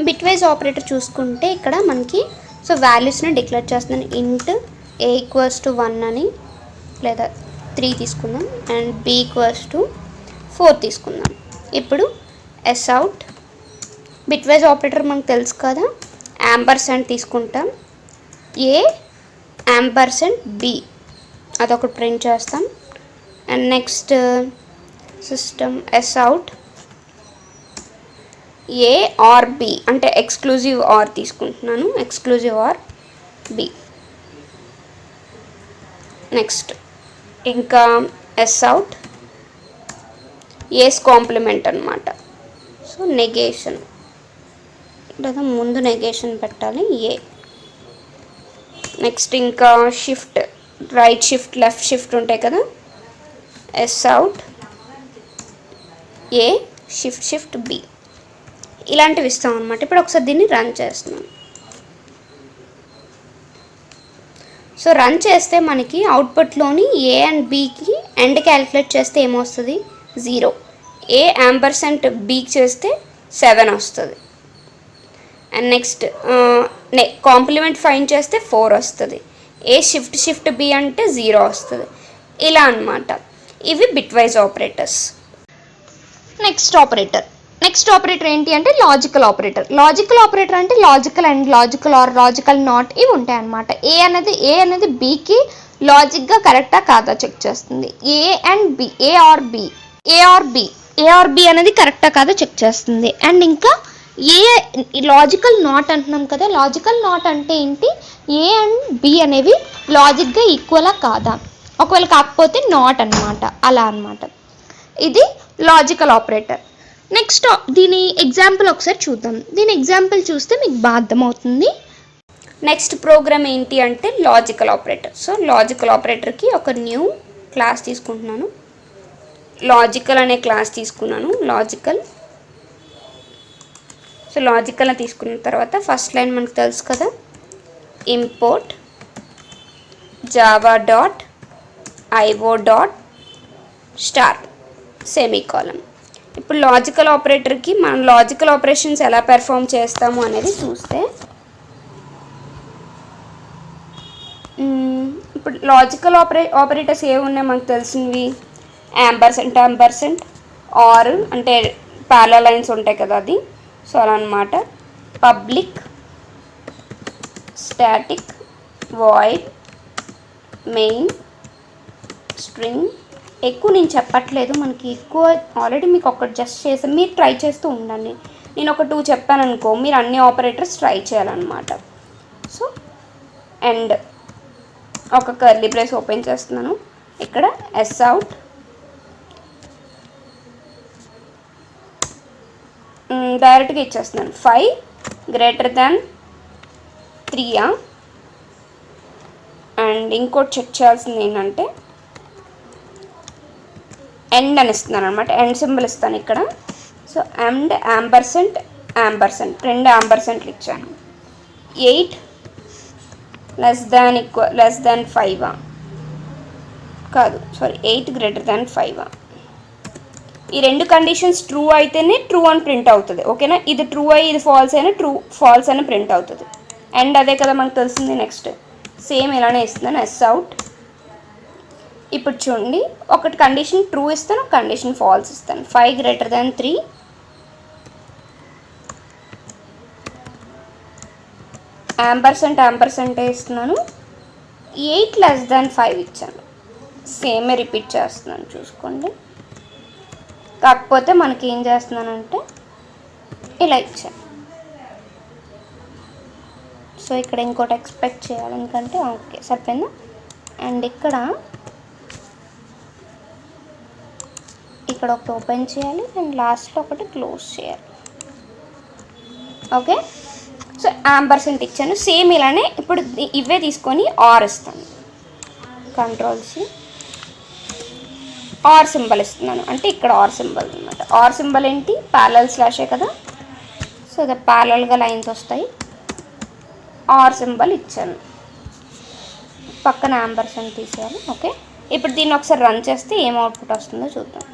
బిట్ వైజ్ ఆపరేటర్ చూసుకుంటే ఇక్కడ మనకి సో వాల్యూస్ని డిక్లేర్ చేస్తున్నాను. ఇంట్ a ఈక్వల్స్ టు 1 అని, లేదా 3 తీసుకుందాం, అండ్ b ఈక్వల్స్ టు 4 తీసుకుందాం. ఇప్పుడు s out bitwise operator మనకు తెలుసు కదా, యాంపర్సెంట్ తీసుకుంటాం, a యాంపర్సెంట్ b అదొకటి ప్రింట్ చేస్తాం. And next system s out A or B అంటే ఎక్స్క్లూజివ్ ఆర్ తీసుకుంటున్నాను, ఎక్స్క్లూజివ్ ఆర్ బి. నెక్స్ట్ ఇంకా ఎస్ అవుట్ ఏస్ కాంప్లిమెంట్ అనమాట. సో నెగేషన్, లేదా ముందు నెగేషన్ పెట్టాలి ఏ. నెక్స్ట్ ఇంకా shift, right shift left shift ఉంటాయి కదా, S out A shift B, ఇలాంటివి ఇస్తాం అనమాట. ఇప్పుడు ఒకసారి దీన్ని రన్ చేస్తున్నాను. సో రన్ చేస్తే మనకి అవుట్పుట్లోని ఏ అండ్ బికి ఎండ్ క్యాలిక్యులేట్ చేస్తే ఏమొస్తుంది, 0. ఏ యాంపర్సెంట్ బికి చేస్తే 7 వస్తుంది. అండ్ నెక్స్ట్ కాంప్లిమెంట్ ఫైండ్ చేస్తే 4 వస్తుంది. ఏ షిఫ్ట్ బి అంటే 0 వస్తుంది. ఇలా అనమాట. ఇవి bit wise operators. Next operator ఏంటి అంటే లాజికల్ ఆపరేటర్. లాజికల్ ఆపరేటర్ అంటే logical and logical are logical not ఇవి ఉంటాయి అన్నమాట. ఏ అనేది బికి లాజిక్గా కరెక్టా కాదా చెక్ చేస్తుంది. A and B, A or B అనేది కరెక్టా కాదా చెక్ చేస్తుంది. అండ్ ఇంకా ఏ లాజికల్ నాట్ అంటున్నాం కదా, లాజికల్ నాట్ అంటే ఏంటి, ఏ అండ్ బి అనేవి లాజిక్గా ఈక్వలా కాదా, ఒకవేళ కాకపోతే నాట్ అనమాట, అలా అనమాట. ఇది లాజికల్ ఆపరేటర్. నెక్స్ట్ దీని ఎగ్జాంపుల్ ఒకసారి చూద్దాం. దీని ఎగ్జాంపుల్ చూస్తే మీకు బాగా అర్థమవుతుంది. నెక్స్ట్ ప్రోగ్రామ్ ఏంటి అంటే లాజికల్ ఆపరేటర్. సో లాజికల్ ఆపరేటర్కి ఒక న్యూ క్లాస్ తీసుకుంటున్నాను, లాజికల్ అనే క్లాస్ తీసుకున్నాను. లాజికల్ తీసుకున్న తర్వాత ఫస్ట్ లైన్ మనకు తెలుసు కదా, ఇంపోర్ట్ java.io.start సెమీకోలన్. ఇప్పుడు లాజికల్ ఆపరేటర్కి మనం లాజికల్ ఆపరేషన్స్ ఎలా పెర్ఫామ్ చేస్తాము అనేది చూస్తే, ఇప్పుడు లాజికల్ ఆపరేటర్స్ ఏవి ఉన్నాయి మనకు తెలిసినవి, యాంపర్సెంట్ ఆర్ అంటే ప్యారలల్ లైన్స్ ఉంటాయి కదా అది. సో అలా అనమాట. Public static void main string ఎక్కువ నేను చెప్పట్లేదు, మనకి ఎక్కువ ఆల్రెడీ మీకు ఒకటి జస్ట్ చేసి మీరు ట్రై చేస్తూ ఉండండి. నేను ఒక 2 చెప్పాను అనుకో, మీరు అన్ని ఆపరేటర్స్ ట్రై చేయాలన్నమాట. సో అండ్ ఒక కర్లీ బ్రేస్ ఓపెన్ చేస్తున్నాను, ఇక్కడ ఎస్ అవుట్ డైరెక్ట్గా ఇచ్చేస్తున్నాను. 5 > 3 అండ్ ఇంకోటి చెక్ చేయాల్సింది ఏంటంటే ఎండ్ అని ఇస్తున్నాను అనమాట, ఎండ్ సింబల్ ఇస్తాను ఇక్కడ. సో అండ్ యాంపర్సెంట్ 2 యాంపర్సెంట్లు ఇచ్చాను. 8 <= 5 కాదు, సారీ 8 > 5. ఈ 2 కండిషన్స్ ట్రూ అయితేనే ట్రూ అని ప్రింట్ అవుతుంది, ఓకేనా. ఇది ట్రూ అయ్యి ఇది ఫాల్స్ అయినా ఫాల్స్ అని ప్రింట్ అవుతుంది. అండ్ అదే కదా మనకు తెలిసింది. నెక్స్ట్ సేమ్ ఇలానే ఇస్తున్నాను, ఎస్ అవుట్. ఇప్పుడు చూడండి, ఒకటి కండిషన్ ట్రూ ఇస్తాను, ఒక కండిషన్ ఫాల్స్ ఇస్తాను. 5 > 3 యాంపర్సెంట్ ఇస్తున్నాను. 8 <= 5 ఇచ్చాను. సేమే రిపీట్ చేస్తున్నాను, చూసుకోండి. కాకపోతే మనకి ఏం చేస్తున్నానంటే ఇలా ఇచ్చాను. సో ఇక్కడ ఇంకోటి ఎక్స్పెక్ట్ చేయాలి, ఎందుకంటే ఓకే సరిపోయిందా. అండ్ ఇక్కడ ఒకటి ఓపెన్ చేయాలి అండ్ లాస్ట్లో ఒకటి క్లోజ్ చేయాలి, ఓకే. సో యాంపర్సెంట్ ఇచ్చాను. సేమ్ ఇలానే ఇప్పుడు ఇవే తీసుకొని ఆర్ ఇస్తాను, Ctrl+C ఆర్ సింబల్ ఇస్తున్నాను. అంటే ఇక్కడ ఆర్ సింబల్ అనమాట. ఆర్ సింబల్ ఏంటి, ప్యారలల్ స్లాషే కదా. సో అది ప్యారలల్గా లైన్స్ వస్తాయి. ఆర్ సింబల్ ఇచ్చాను, పక్కన యాంపర్సెంట్ తీసేయాలి, ఓకే. ఇప్పుడు దీన్ని ఒకసారి రన్ చేస్తే ఏం అవుట్పుట్ వస్తుందో చూద్దాం.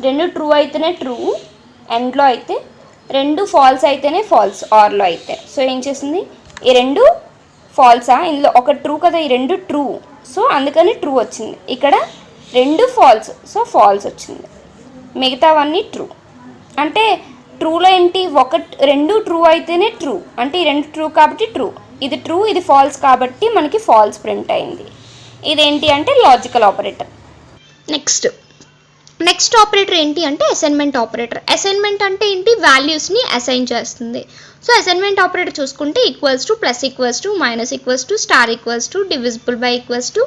2 ట్రూ అయితేనే ట్రూ, ఎండ్లో అయితే 2 ఫాల్స్ అయితేనే ఫాల్స్, ఆర్లో అయితే. సో ఏం చేసింది, ఈ 2 ఫాల్సా, ఇందులో ఒక ట్రూ కదా, ఈ 2 ట్రూ, సో అందుకని ట్రూ వచ్చింది. ఇక్కడ 2 ఫాల్స్, సో ఫాల్స్ వచ్చింది. మిగతావన్నీ ట్రూ. అంటే ట్రూలో ఏంటి, 2 ట్రూ అయితేనే ట్రూ, అంటే ఈ 2 ట్రూ కాబట్టి ట్రూ, ఇది ట్రూ ఇది ఫాల్స్ కాబట్టి మనకి ఫాల్స్ ప్రింట్ అయింది. ఇదేంటి అంటే లాజికల్ ఆపరేటర్. నెక్స్ట్ ఆపరేటర్ ఏంటి అంటే అసైన్మెంట్ ఆపరేటర్. అసైన్మెంట్ అంటే ఏంటి, వాల్యూస్ని అసైన్ చేస్తుంది. సో అసైన్మెంట్ ఆపరేటర్ చూసుకుంటే equals to, plus equals to, minus equals to, star equals to, divisible by equals to,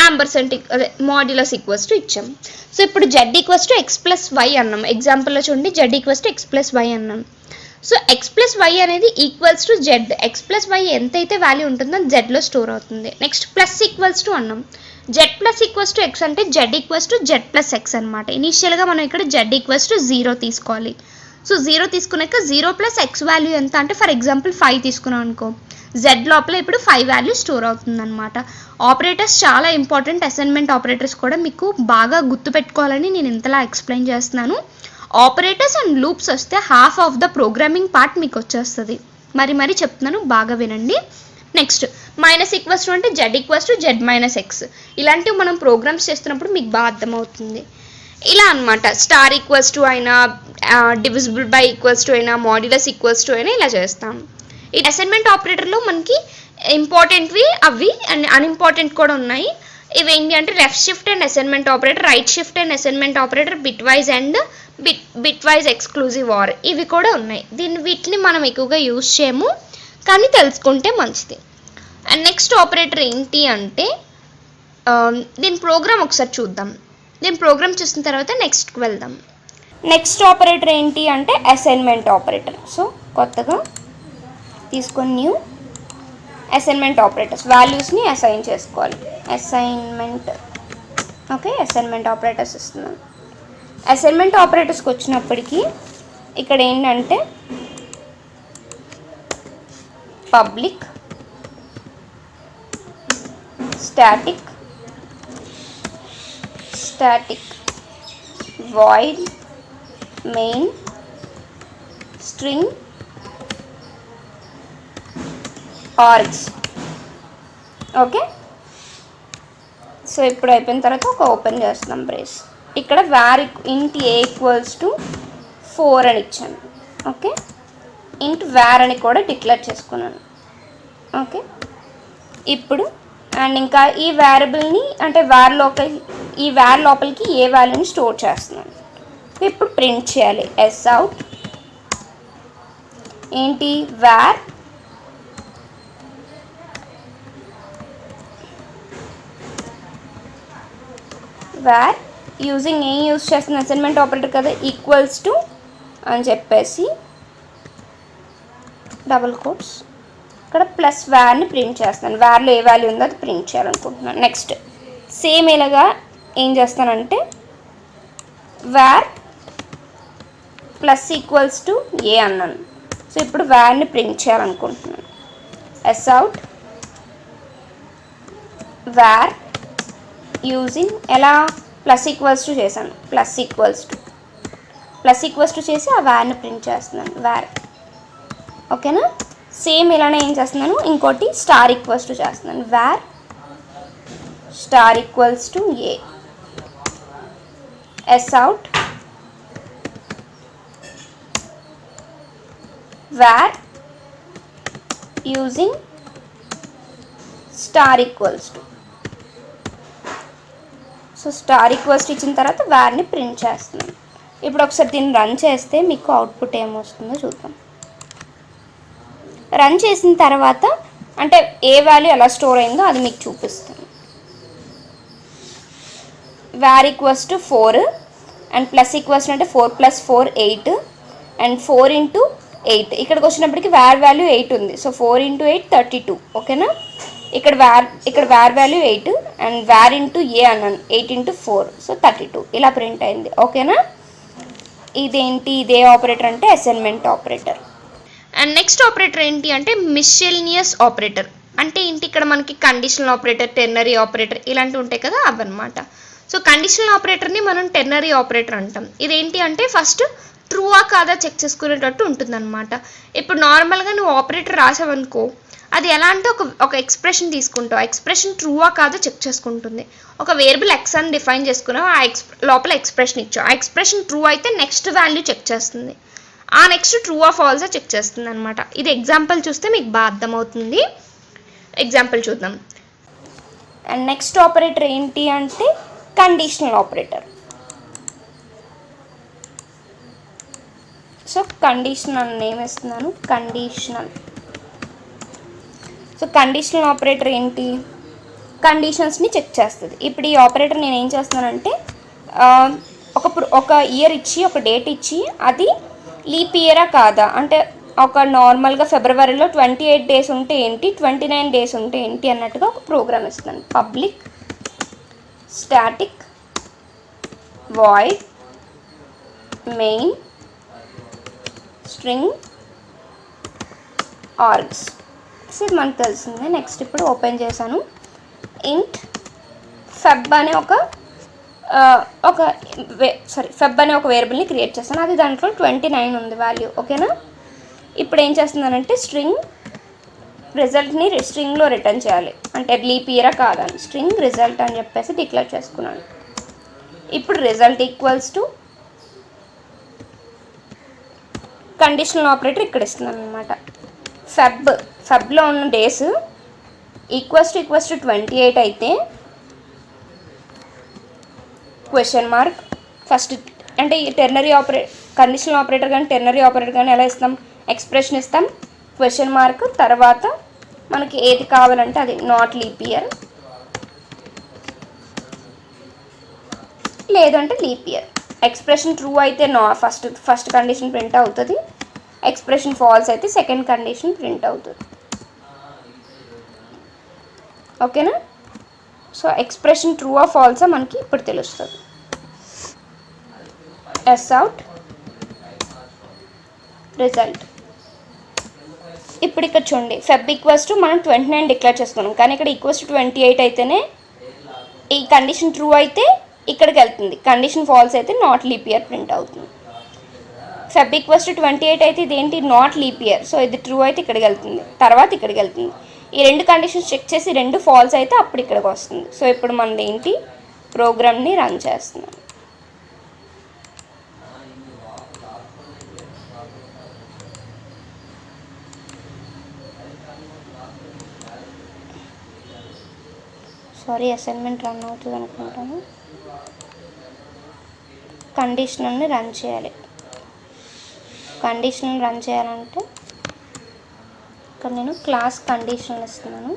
ampersand అదే మాడ్యులస్ ఈక్వల్స్ టు ఇచ్చాం. సో ఇప్పుడు z = x+y అన్నాం. ఎగ్జాంపుల్లో చూడండి, z = x+y అన్నాం. సో x+y అనేది ఈక్వల్స్ టు z. x+y ఎంతైతే value ఉంటుందో జెడ్లో store అవుతుంది. నెక్స్ట్ ప్లస్ ఈక్వల్స్ టు అన్నాం. z + x అంటే z = z+x అనమాట. ఇనీషియల్గా మనం ఇక్కడ z = 0 తీసుకోవాలి. సో 0 తీసుకున్నాక 0 + x వాల్యూ ఎంత అంటే ఫర్ ఎగ్జాంపుల్ 5 తీసుకున్నాం అనుకో, z లోపల ఇప్పుడు 5 వాల్యూ స్టోర్ అవుతుంది అనమాట. ఆపరేటర్స్ చాలా ఇంపార్టెంట్. అసైన్మెంట్ ఆపరేటర్స్ కూడా మీకు బాగా గుర్తుపెట్టుకోవాలని నేను ఇంతలా ఎక్స్ప్లెయిన్ చేస్తున్నాను. ఆపరేటర్స్ అండ్ లూప్స్ వస్తే half of the programming part మీకు వచ్చేస్తుంది. మరి చెప్తున్నాను, బాగా వినండి. నెక్స్ట్ మైనస్ ఈక్వల్స్ టు అంటే z = z-x. ఇలాంటివి మనం ప్రోగ్రామ్స్ చేస్తున్నప్పుడు మీకు బాగా అర్థమవుతుంది. ఇలా అనమాట. స్టార్ ఈక్వల్స్ టు అయినా, డివిజిబుల్ బై ఈక్వల్స్ టు అయినా, మాడ్యులస్ ఈక్వల్స్ టు అయినా ఇలా చేస్తాం. ఈ అసైన్మెంట్ ఆపరేటర్లో మనకి ఇంపార్టెంట్వి అవి అండ్ అన్ఇంపార్టెంట్ కూడా ఉన్నాయి. ఇవి ఏంటి అంటే left shift and assignment operator, right shift and assignment operator, bit wise and bit wise exclusive are, ఇవి కూడా ఉన్నాయి. వీటిని మనం ఎక్కువగా యూజ్ చేయము, కానీ తెలుసుకుంటే మంచిది. అండ్ నెక్స్ట్ ఆపరేటర్ ఏంటి అంటే దీని ప్రోగ్రామ్ ఒకసారి చూద్దాం. దీని ప్రోగ్రామ్ చూసిన తర్వాత నెక్స్ట్కి వెళ్దాం. నెక్స్ట్ ఆపరేటర్ ఏంటి అంటే అసైన్మెంట్ ఆపరేటర్. సో కొత్తగా తీసుకొని న్యూ అసైన్మెంట్ ఆపరేటర్స్, వాల్యూస్ని అసైన్ చేసుకోవాలి. Assignment, okay. అసైన్మెంట్ ఆపరేటర్స్ ఇస్తున్నాను. అసైన్మెంట్ ఆపరేటర్స్కి వచ్చినప్పటికీ ఇక్కడ ఏంటంటే public, static, void main, string, args, okay. So ఇప్పుడు అయిపోయిన తర్వాత ఒక ఓపెన్ చేస్తున్నాం బ్రేస్. ఇక్కడ var int a = 4 అని ఇచ్చాను, ఓకే. int var అని కూడా డిక్లేర్ చేసుకున్నాను, ఓకే. ఇప్పుడు అండ్ ఇంకా ఈ వేరియబుల్ని అంటే ఈ వేర్ లోపలికి ఏ వాల్యూని స్టోర్ చేస్తున్నాను. ఇప్పుడు ప్రింట్ చేయాలి. ఎస్ అవుట్ ఏంటి వేర్ యూజింగ్ ఏం యూజ్ చేస్తున్నా అసైన్మెంట్ ఆపరేటర్ కదా, ఈక్వల్స్ టు అని చెప్పేసి డబుల్ కోట్స్ ఇక్కడ ప్లస్ వేర్ని ప్రింట్ చేస్తాను. వేర్లో ఏ వాల్యూ ఉందో అది ప్రింట్ చేయాలనుకుంటున్నాను. నెక్స్ట్ సేమ్ ఇలాగా ఏం చేస్తానంటే var plus equals to A అన్నాను. సో ఇప్పుడు వేర్ని ప్రింట్ చేయాలనుకుంటున్నాను. ఎస్ అవుట్ వేర్ యూజింగ్ ఎలా ప్లస్ ఈక్వల్స్ టు చేశాను, ప్లస్ ఈక్వల్స్ టు చేసి ఆ వేర్ని ప్రింట్ చేస్తున్నాను. వేర్ ఓకేనా. సేమ్ ఇలానే ఏం చేస్తున్నాను, ఇంకోటి స్టార్ ఈక్వల్స్ టు చేస్తున్నాను. Var star equals to A. S out var using star equals to. So star equals to ఇచ్చిన తర్వాత వేర్ని ప్రింట్ చేస్తున్నాను. ఇప్పుడు ఒకసారి దీన్ని రన్ చేస్తే మీకు అవుట్పుట్ ఏమొస్తుందో చూద్దాం. రన్ చేసిన తర్వాత అంటే ఏ వాల్యూ ఎలా స్టోర్ అయిందో అది మీకు చూపిస్తాను. Var equals to 4 and plus equals అంటే 4 + 4 8 అండ్ 4 × 8. ఇక్కడికి వచ్చినప్పటికి వేర్ వాల్యూ 8 ఉంది. సో 4 × 8 32. ఓకేనా. ఇక్కడ where value 8 and where into A అన్నాను 8 × 4. సో 32 ఇలా ప్రింట్ అయింది. ఓకేనా. ఇదేంటి, ఇదే ఆపరేటర్ అంటే assignment operator. And next operator ఏంటి అంటే మిస్సెలినియస్ ఆపరేటర్. అంటే ఏంటి, ఇక్కడ మనకి కండిషనల్ ఆపరేటర్, టెర్నరీ ఆపరేటర్ ఇలాంటివి ఉంటాయి కదా అవన్నమాట. సో కండిషనల్ ఆపరేటర్ని మనం టెర్నరీ ఆపరేటర్ అంటాం. ఇదేంటి అంటే ఫస్ట్ ట్రూవా కాదా చెక్ చేసుకునేటట్టు ఉంటుందన్నమాట. ఇప్పుడు నార్మల్గా నువ్వు ఆపరేటర్ రాసావనుకో, అది ఎలా అంటే ఒక ఎక్స్ప్రెషన్ తీసుకుంటావు, ఎక్స్ప్రెషన్ ట్రూవా కాదో చెక్ చేసుకుంటుంది. ఒక వేరియబుల్ ఎక్స్ అని డిఫైన్ చేసుకున్నావు, ఆ లోపల ఎక్స్ప్రెషన్ ఇచ్చావు. ఆ ఎక్స్ప్రెషన్ ట్రూ అయితే నెక్స్ట్ వాల్యూ చెక్ చేస్తుంది, ఆ నెక్స్ట్ ట్రూ ఆ ఫాల్సా చెక్ చేస్తుంది అనమాట. ఇది ఎగ్జాంపుల్ చూస్తే మీకు బాగా అర్థమవుతుంది. ఎగ్జాంపుల్ చూద్దాం. అండ్ నెక్స్ట్ ఆపరేటర్ ఏంటి అంటే conditional operator. So conditional name ఇస్తున్నాను, కండిషనల్. సో కండిషనల్ ఆపరేటర్ ఏంటి, కండిషన్స్ని చెక్ చేస్తుంది. ఇప్పుడు ఈ ఆపరేటర్ నేను ఏం చేస్తున్నానంటే ఒక ఇయర్ ఇచ్చి ఒక డేట్ ఇచ్చి అది లీప్ ఇయరా కాదా అంటే ఒక నార్మల్గా ఫిబ్రవరిలో 28 డేస్ ఉంటే ఏంటి, 29 డేస్ ఉంటే ఏంటి అన్నట్టుగా ఒక ప్రోగ్రామ్ ఇస్తున్నాను. Public static void main string args. So ఇది మనకు తెలిసిందే. నెక్స్ట్ ఇప్పుడు ఓపెన్ చేశాను. ఇంట్ ఫెబ్ అనే ఫెబ్ అనే ఒక వేరియబుల్ని క్రియేట్ చేస్తాను. అది దాంట్లో 29 ఉంది వాల్యూ. ఓకేనా. ఇప్పుడు ఏం చేస్తున్నానంటే రిజల్ట్ని స్ట్రింగ్లో రిటర్న్ చేయాలి. అంటే లీప్ ఇయరా కాదని స్ట్రింగ్ రిజల్ట్ అని చెప్పేసి డిక్లేర్ చేసుకున్నాను. ఇప్పుడు result equals to conditional operator ఇక్కడ ఇస్తున్నాను అనమాట. ఫెబ్లో ఉన్న డేస్ ఈక్వల్స్ టు 28 అయితే క్వశ్చన్ మార్క్ ఫస్ట్ అంటే ఈ కండిషనల్ ఆపరేటర్ కానీ టెర్నరీ ఆపరేటర్ కానీ ఎలా ఇస్తాం, ఎక్స్ప్రెషన్ ఇస్తాం, క్వశ్చన్ మార్క్, తర్వాత మనకి ఏది కావాలంటే అది నాట్ లీప్ ఇయర్ లేదంటే లీప్ ఇయర్. ఎక్స్ప్రెషన్ ట్రూ అయితే ఫస్ట్ కండిషన్ ప్రింట్ అవుతుంది, ఎక్స్ప్రెషన్ ఫాల్స్ అయితే సెకండ్ కండిషన్ ప్రింట్ అవుతుంది. ఓకేనా. సో ఎక్స్ప్రెషన్ ట్రూ ఆ ఫాల్సా మనకి ఇప్పుడు తెలుస్తుంది. S out result. ఇప్పుడు ఇక్కడ చూడండి, ఫెబ్ ఈక్వల్స్ టు మనం 29 డిక్లేర్ చేసుకున్నాం, కానీ ఇక్కడ ఈక్వల్స్ టు 28 అయితేనే ఈ కండిషన్ ట్రూ అయితే ఇక్కడికి వెళ్తుంది, కండిషన్ ఫాల్స్ అయితే నాట్ లీప్ ఇయర్ ప్రింట్ అవుతుంది. ఫెబ్ ఈక్వల్స్ టు 28 అయితే ఇదేంటి నాట్ లీప్ ఇయర్, సో ఇది ట్రూ అయితే ఇక్కడికి వెళ్తుంది, తర్వాత ఇక్కడికి వెళ్తుంది. ఈ రెండు కండిషన్స్ చెక్ చేసి రెండు ఫాల్స్ అయితే అప్పుడు ఇక్కడికి వస్తుంది. సో ఇప్పుడు మనది ఏంటి, ప్రోగ్రామ్ని రన్ చేస్తున్నాం. అసైన్మెంట్ రన్ అవుతుంది అనుకుంటాను. కండిషనల్ని రన్ చేయాలి. కండిషనల్ రన్ చేయాలంటే ఇక్కడ నేను క్లాస్ కండిషనల్ ఇస్తున్నాను.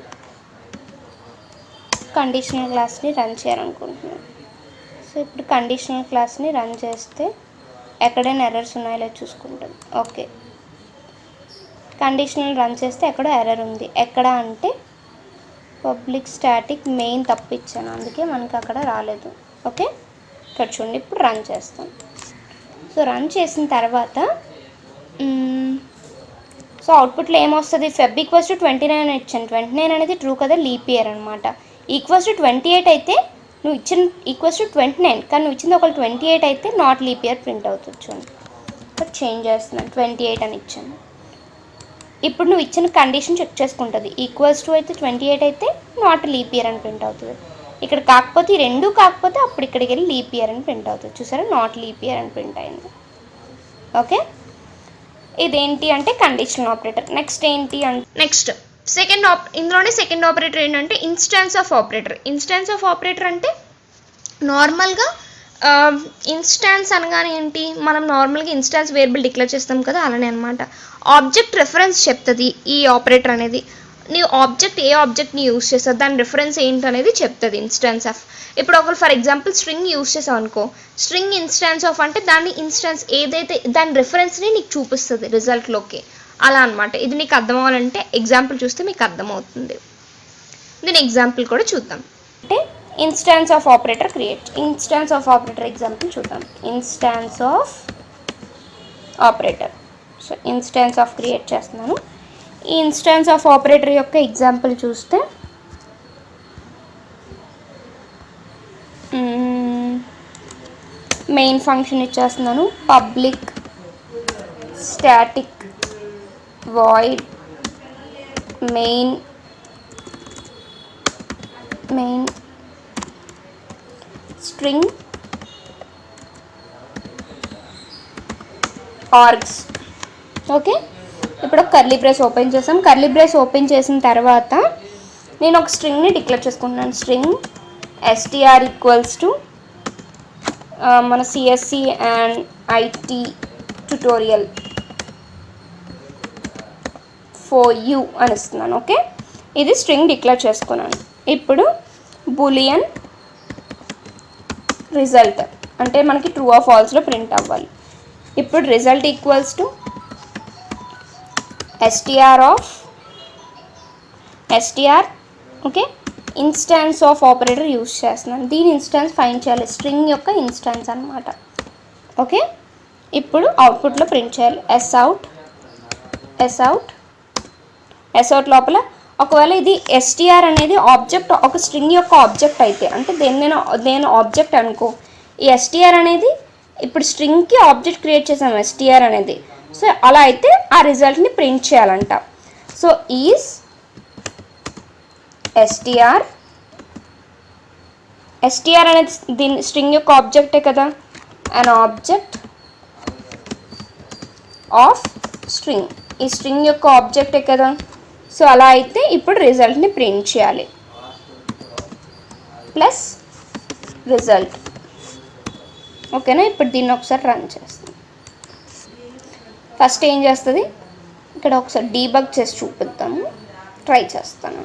కండిషనల్ క్లాస్ని రన్ చేయాలనుకుంటున్నాను. సో ఇప్పుడు కండిషనల్ క్లాస్ని రన్ చేస్తే ఎక్కడైనా ఎర్రర్స్ ఉన్నాయో లేదో చూసుకుంటాను. ఓకే, కండిషనల్ రన్ చేస్తే ఎక్కడో ఎర్రర్ ఉంది. ఎక్కడ అంటే పబ్లిక్ స్టాటిక్ మెయిన్ తప్పిచ్చాను, అందుకే మనకి అక్కడ రాలేదు. ఓకే, ఇక్కడ చూడండి. ఇప్పుడు రన్ చేస్తాం. సో రన్ చేసిన తర్వాత సో అవుట్పుట్లో ఏమొస్తుంది? ఫెబ్ ఈక్వల్స్ టు 29 ఇచ్చాను. 29 అనేది ట్రూ కదా, లీప్ ఇయర్ అనమాట. ఈక్వల్స్ టు 28 అయితే నువ్వు ఇచ్చిన ఈక్వల్స్ టు 29, కానీ నువ్వు ఇచ్చింది ఒకళ్ళు 28 అయితే నాట్ లీప్ ఇయర్ ప్రింట్ అవుతుంది. చూడండి, ఇక్కడ చేంజ్ చేస్తున్నాను, 28 అని ఇచ్చాను. ఇప్పుడు నువ్వు ఇచ్చిన కండిషన్ చెక్ చేసుకుంటుంది. ఈక్వల్స్ టు అయితే 28 అయితే నాట్ లీప్ ఇయర్ అని ప్రింట్ అవుతుంది. ఇక్కడ కాకపోతే ఈ రెండు కాకపోతే అప్పుడు ఇక్కడికి వెళ్ళి లీప్ ఇయర్ అని ప్రింట్ అవుతుంది. చూసారా, నాట్ లీప్ ఇయర్ అని ప్రింట్ అయింది. ఓకే, ఇదేంటి అంటే కండిషనల్ ఆపరేటర్. నెక్స్ట్ ఏంటి అంటే ఇందులోనే సెకండ్ ఆపరేటర్ ఏంటంటే instance of operator. Instance of operator అంటే నార్మల్గా ఇన్స్టాన్స్ అనగానే ఏంటి, మనం నార్మల్గా ఇన్స్టాన్స్ వేరియబుల్ డిక్లేర్ చేస్తాం కదా, అలానే అనమాట. ఆబ్జెక్ట్ రెఫరెన్స్ చెప్తుంది ఈ ఆపరేటర్ అనేది. నీ ఆబ్జెక్ట్ ఏ ఆబ్జెక్ట్ని యూజ్ చేస్తుంది, దాని రిఫరెన్స్ ఏంటి అనేది చెప్తుంది ఇన్స్టాన్స్ ఆఫ్. ఇప్పుడు ఒకరు ఫర్ ఎగ్జాంపుల్ స్ట్రింగ్ యూజ్ చేసావు అనుకో, స్ట్రింగ్ ఇన్స్టాన్స్ ఆఫ్ అంటే దాని ఇన్స్టాన్స్ ఏదైతే దాని రిఫరెన్స్ని నీకు చూపిస్తుంది రిజల్ట్లోకి, అలా అనమాట. ఇది నీకు అర్థం అవ్వాలంటే ఎగ్జాంపుల్ చూస్తే మీకు అర్థమవుతుంది. దీని ఎగ్జాంపుల్ కూడా చూద్దాం. అంటే instance of operator instance of operator example చూద్దాం. Instance of operator. So instance of create చేస్తున్నాను. ఈ ఇన్స్టాన్స్ ఆఫ్ ఆపరేటర్ యొక్క ఎగ్జాంపుల్ చూస్తే మెయిన్ ఫంక్షన్ ఇచ్చేస్తున్నాను. Public static void main string args. Okay, ఇప్పుడు కర్లీ బ్రేస్ ఓపెన్ చేసాం. కర్లీ బ్రేస్ ఓపెన్ చేసిన తర్వాత నేను ఒక స్ట్రింగ్ని డిక్లేర్ చేసుకుంటున్నాను. స్ట్రింగ్ str ఈక్వల్స్ టు మన CSC and IT tutorial for you అని ఇస్తున్నాను. ఓకే, ఇది స్ట్రింగ్ డిక్లేర్ చేసుకున్నాను. ఇప్పుడు బూలియన్ రిజల్ట్ అంటే మనకి ట్రూ ఆర్ ఫాల్స్లో ప్రింట్ అవ్వాలి. ఇప్పుడు result equals to str. Okay, instance of operator use చేస్తున్నాను. దీని ఇన్స్టాన్స్ ఫైండ్ చేయాలి, స్ట్రింగ్ యొక్క ఇన్స్టాన్స్ అనమాట. ఓకే, ఇప్పుడు అవుట్పుట్లో ప్రింట్ చేయాలి. ఎస్అవుట్ లోపల ఒకవేళ ఇది str అనేది ఆబ్జెక్ట్, ఒక స్ట్రింగ్ యొక్క ఆబ్జెక్ట్ అయితే, అంటే నేను ఆబ్జెక్ట్ అనుకో, ఈ str అనేది ఇప్పుడు స్ట్రింగ్కి ఆబ్జెక్ట్ క్రియేట్ చేసాము str అనేది. సో అలా అయితే ఆ రిజల్ట్ని ప్రింట్ చేయాలంట. సో ఈజ్ str అనేది దీని స్ట్రింగ్ యొక్క ఆబ్జెక్టే కదా, అన్ ఆబ్జెక్ట్ ఆఫ్ స్ట్రింగ్, ఈ స్ట్రింగ్ యొక్క ఆబ్జెక్టే కదా. సో అలా అయితే ఇప్పుడు రిజల్ట్ని ప్రింట్ చేయాలి. Plus result. ఓకేనా, ఇప్పుడు దీన్ని ఒకసారి రన్ చేస్తాం. ఫస్ట్ ఏం చేస్తుంది, ఇక్కడ ఒకసారి డీబగ్ చేసి చూపిద్దాము, ట్రై చేస్తాను.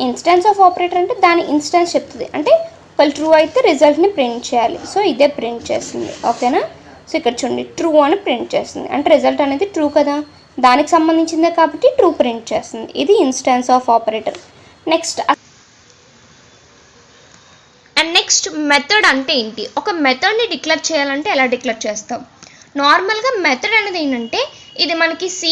ఇన్స్టాన్స్ ఆఫ్ ఆపరేటర్ అంటే దాని ఇన్స్టాన్స్ చెప్తుంది, అంటే వాళ్ళు ట్రూ అయితే రిజల్ట్ని ప్రింట్ చేయాలి. సో ఇదే ప్రింట్ చేస్తుంది. ఓకేనా, సో ఇక్కడ చూడండి ట్రూ అని ప్రింట్ చేస్తుంది, అంటే రిజల్ట్ అనేది ట్రూ కదా, దానికి సంబంధించిందే కాబట్టి ట్రూ ప్రింట్ చేస్తుంది. ఇది instance of operator. Next method అంటే ఏంటి, ఒక మెథడ్ని డిక్లేర్ చేయాలంటే ఎలా డిక్లేర్ చేస్తాం. నార్మల్గా మెథడ్ అనేది ఏంటంటే ఇది మనకి సి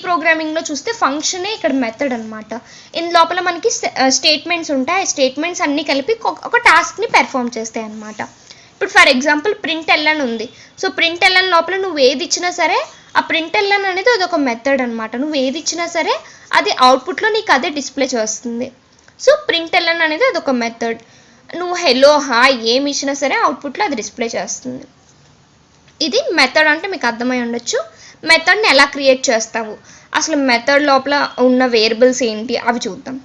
ప్రోగ్రామింగ్లో చూస్తే ఫంక్షనే ఇక్కడ మెథడ్ అనమాట. ఇందు లోపల మనకి స్టేట్మెంట్స్ ఉంటాయి. ఆ స్టేట్మెంట్స్ అన్నీ కలిపి ఒక టాస్క్ని పెర్ఫామ్ చేస్తాయి అనమాట. ఇప్పుడు ఫర్ ఎగ్జాంపుల్ println ఉంది. సో println లోపల నువ్వు ఏది ఇచ్చినా సరే ఆ println అనేది అదొక మెథడ్ అనమాట. నువ్వు ఏది ఇచ్చినా సరే అది అవుట్పుట్లో నీకు అదే డిస్ప్లే చేస్తుంది. సో println అనేది అదొక మెథడ్. నువ్వు హెలో హాయ్ ఏమి ఇచ్చినా సరే అవుట్పుట్లో అది డిస్ప్లే చేస్తుంది. ఇది మెథడ్ అంటే మీకు అర్థమై ఉండొచ్చు. మెథడ్ని ఎలా క్రియేట్ చేస్తావు, అసలు మెథడ్ లోపల ఉన్న వేరియబుల్స్ ఏంటి అవి చూద్దాం.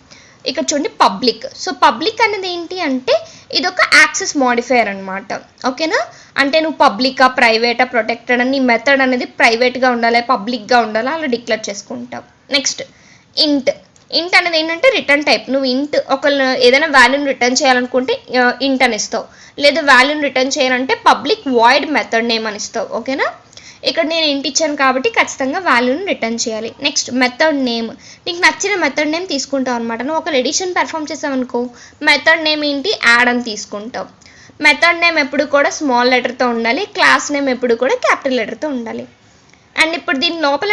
ఇక్కడ చూడండి పబ్లిక్. సో పబ్లిక్ అనేది ఏంటి అంటే ఇది ఒక యాక్సెస్ మోడిఫైయర్ అనమాట. ఓకేనా, అంటే నువ్వు పబ్లికా ప్రైవేటా ప్రొటెక్టెడ్ అని మెథడ్ అనేది ప్రైవేట్గా ఉండాలి పబ్లిక్గా ఉండాలి అలా డిక్లేర్ చేసుకుంటావు. నెక్స్ట్ ఇంట్. ఇంట్ అనేది ఏంటంటే రిటర్న్ టైప్. నువ్వు ఇంట్ ఒక ఏదైనా వాల్యూని రిటర్న్ చేయాలనుకుంటే ఇంట్ అని ఇస్తావు, లేదా వాల్యూని రిటర్న్ చేయాలంటే పబ్లిక్ వాయిడ్ మెథడ్ నేమ్ అని ఇస్తావు. ఓకేనా, ఇక్కడ నేను ఇంట్ ఇచ్చాను కాబట్టి ఖచ్చితంగా వాల్యూని రిటర్న్ చేయాలి. Next method name. నీకు నచ్చిన మెథడ్ నేమ్ తీసుకుంటావు అనమాట. నువ్వు ఒక ఎడిషన్ పెర్ఫామ్ చేసావు అనుకో, మెథడ్ నేమ్ ఏంటి యాడ్ అని తీసుకుంటావు. మెథడ్ నేమ్ ఎప్పుడు కూడా స్మాల్ లెటర్తో ఉండాలి, క్లాస్ నేమ్ ఎప్పుడు కూడా క్యాపిటల్ లెటర్తో ఉండాలి. అండ్ ఇప్పుడు దీని లోపల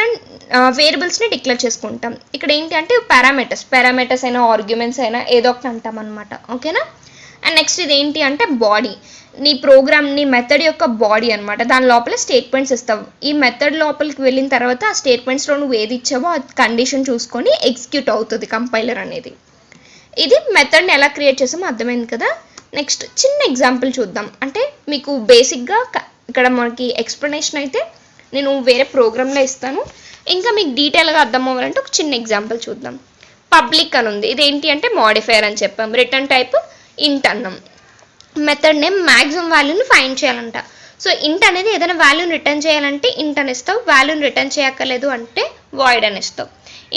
వేరియబుల్స్ని డిక్లేర్ చేసుకుంటాం. ఇక్కడ ఏంటి అంటే పారామీటర్స్ అయినా ఆర్గ్యుమెంట్స్ అయినా ఏదో ఒకటి అంటాం అనమాట. ఓకేనా, అండ్ నెక్స్ట్ ఇది ఏంటి అంటే బాడీ. నీ ప్రోగ్రామ్ నీ మెథడ్ యొక్క బాడీ అనమాట. దాని లోపల స్టేట్మెంట్స్ ఇస్తావు. ఈ మెథడ్ లోపలికి వెళ్ళిన తర్వాత ఆ స్టేట్మెంట్స్లో నువ్వు ఏది ఇచ్చావో ఆ కండిషన్ చూసుకొని ఎగ్జిక్యూట్ అవుతుంది కంపైలర్ అనేది. ఇది మెథడ్ని ఎలా క్రియేట్ చేసామో అర్థమైంది కదా. నెక్స్ట్ చిన్న ఎగ్జాంపుల్ చూద్దాం. అంటే మీకు బేసిక్గా ఇక్కడ మనకి ఎక్స్ప్లెనేషన్ అయితే నేను వేరే ప్రోగ్రాంలో ఇస్తాను, ఇంకా మీకు డీటెయిల్గా అర్థం అవ్వాలంటే ఒక చిన్న ఎగ్జాంపుల్ చూద్దాం. పబ్లిక్ అని ఉంది, ఇదేంటి అంటే మోడిఫైయర్ అని చెప్పాం. రిటర్న్ టైప్ ఇంట్ అన్నాం. మెథడ్ నేమ్ మ్యాక్సిమం వాల్యూని ఫైండ్ చేయాలంట. సో ఇంట్ అనేది ఏదైనా వాల్యూని రిటర్న్ చేయాలంటే ఇంట్ అని ఇస్తావు, వాల్యూని రిటర్న్ చేయక్కర్లేదు అంటే వాయిడ్ అని ఇస్తావు.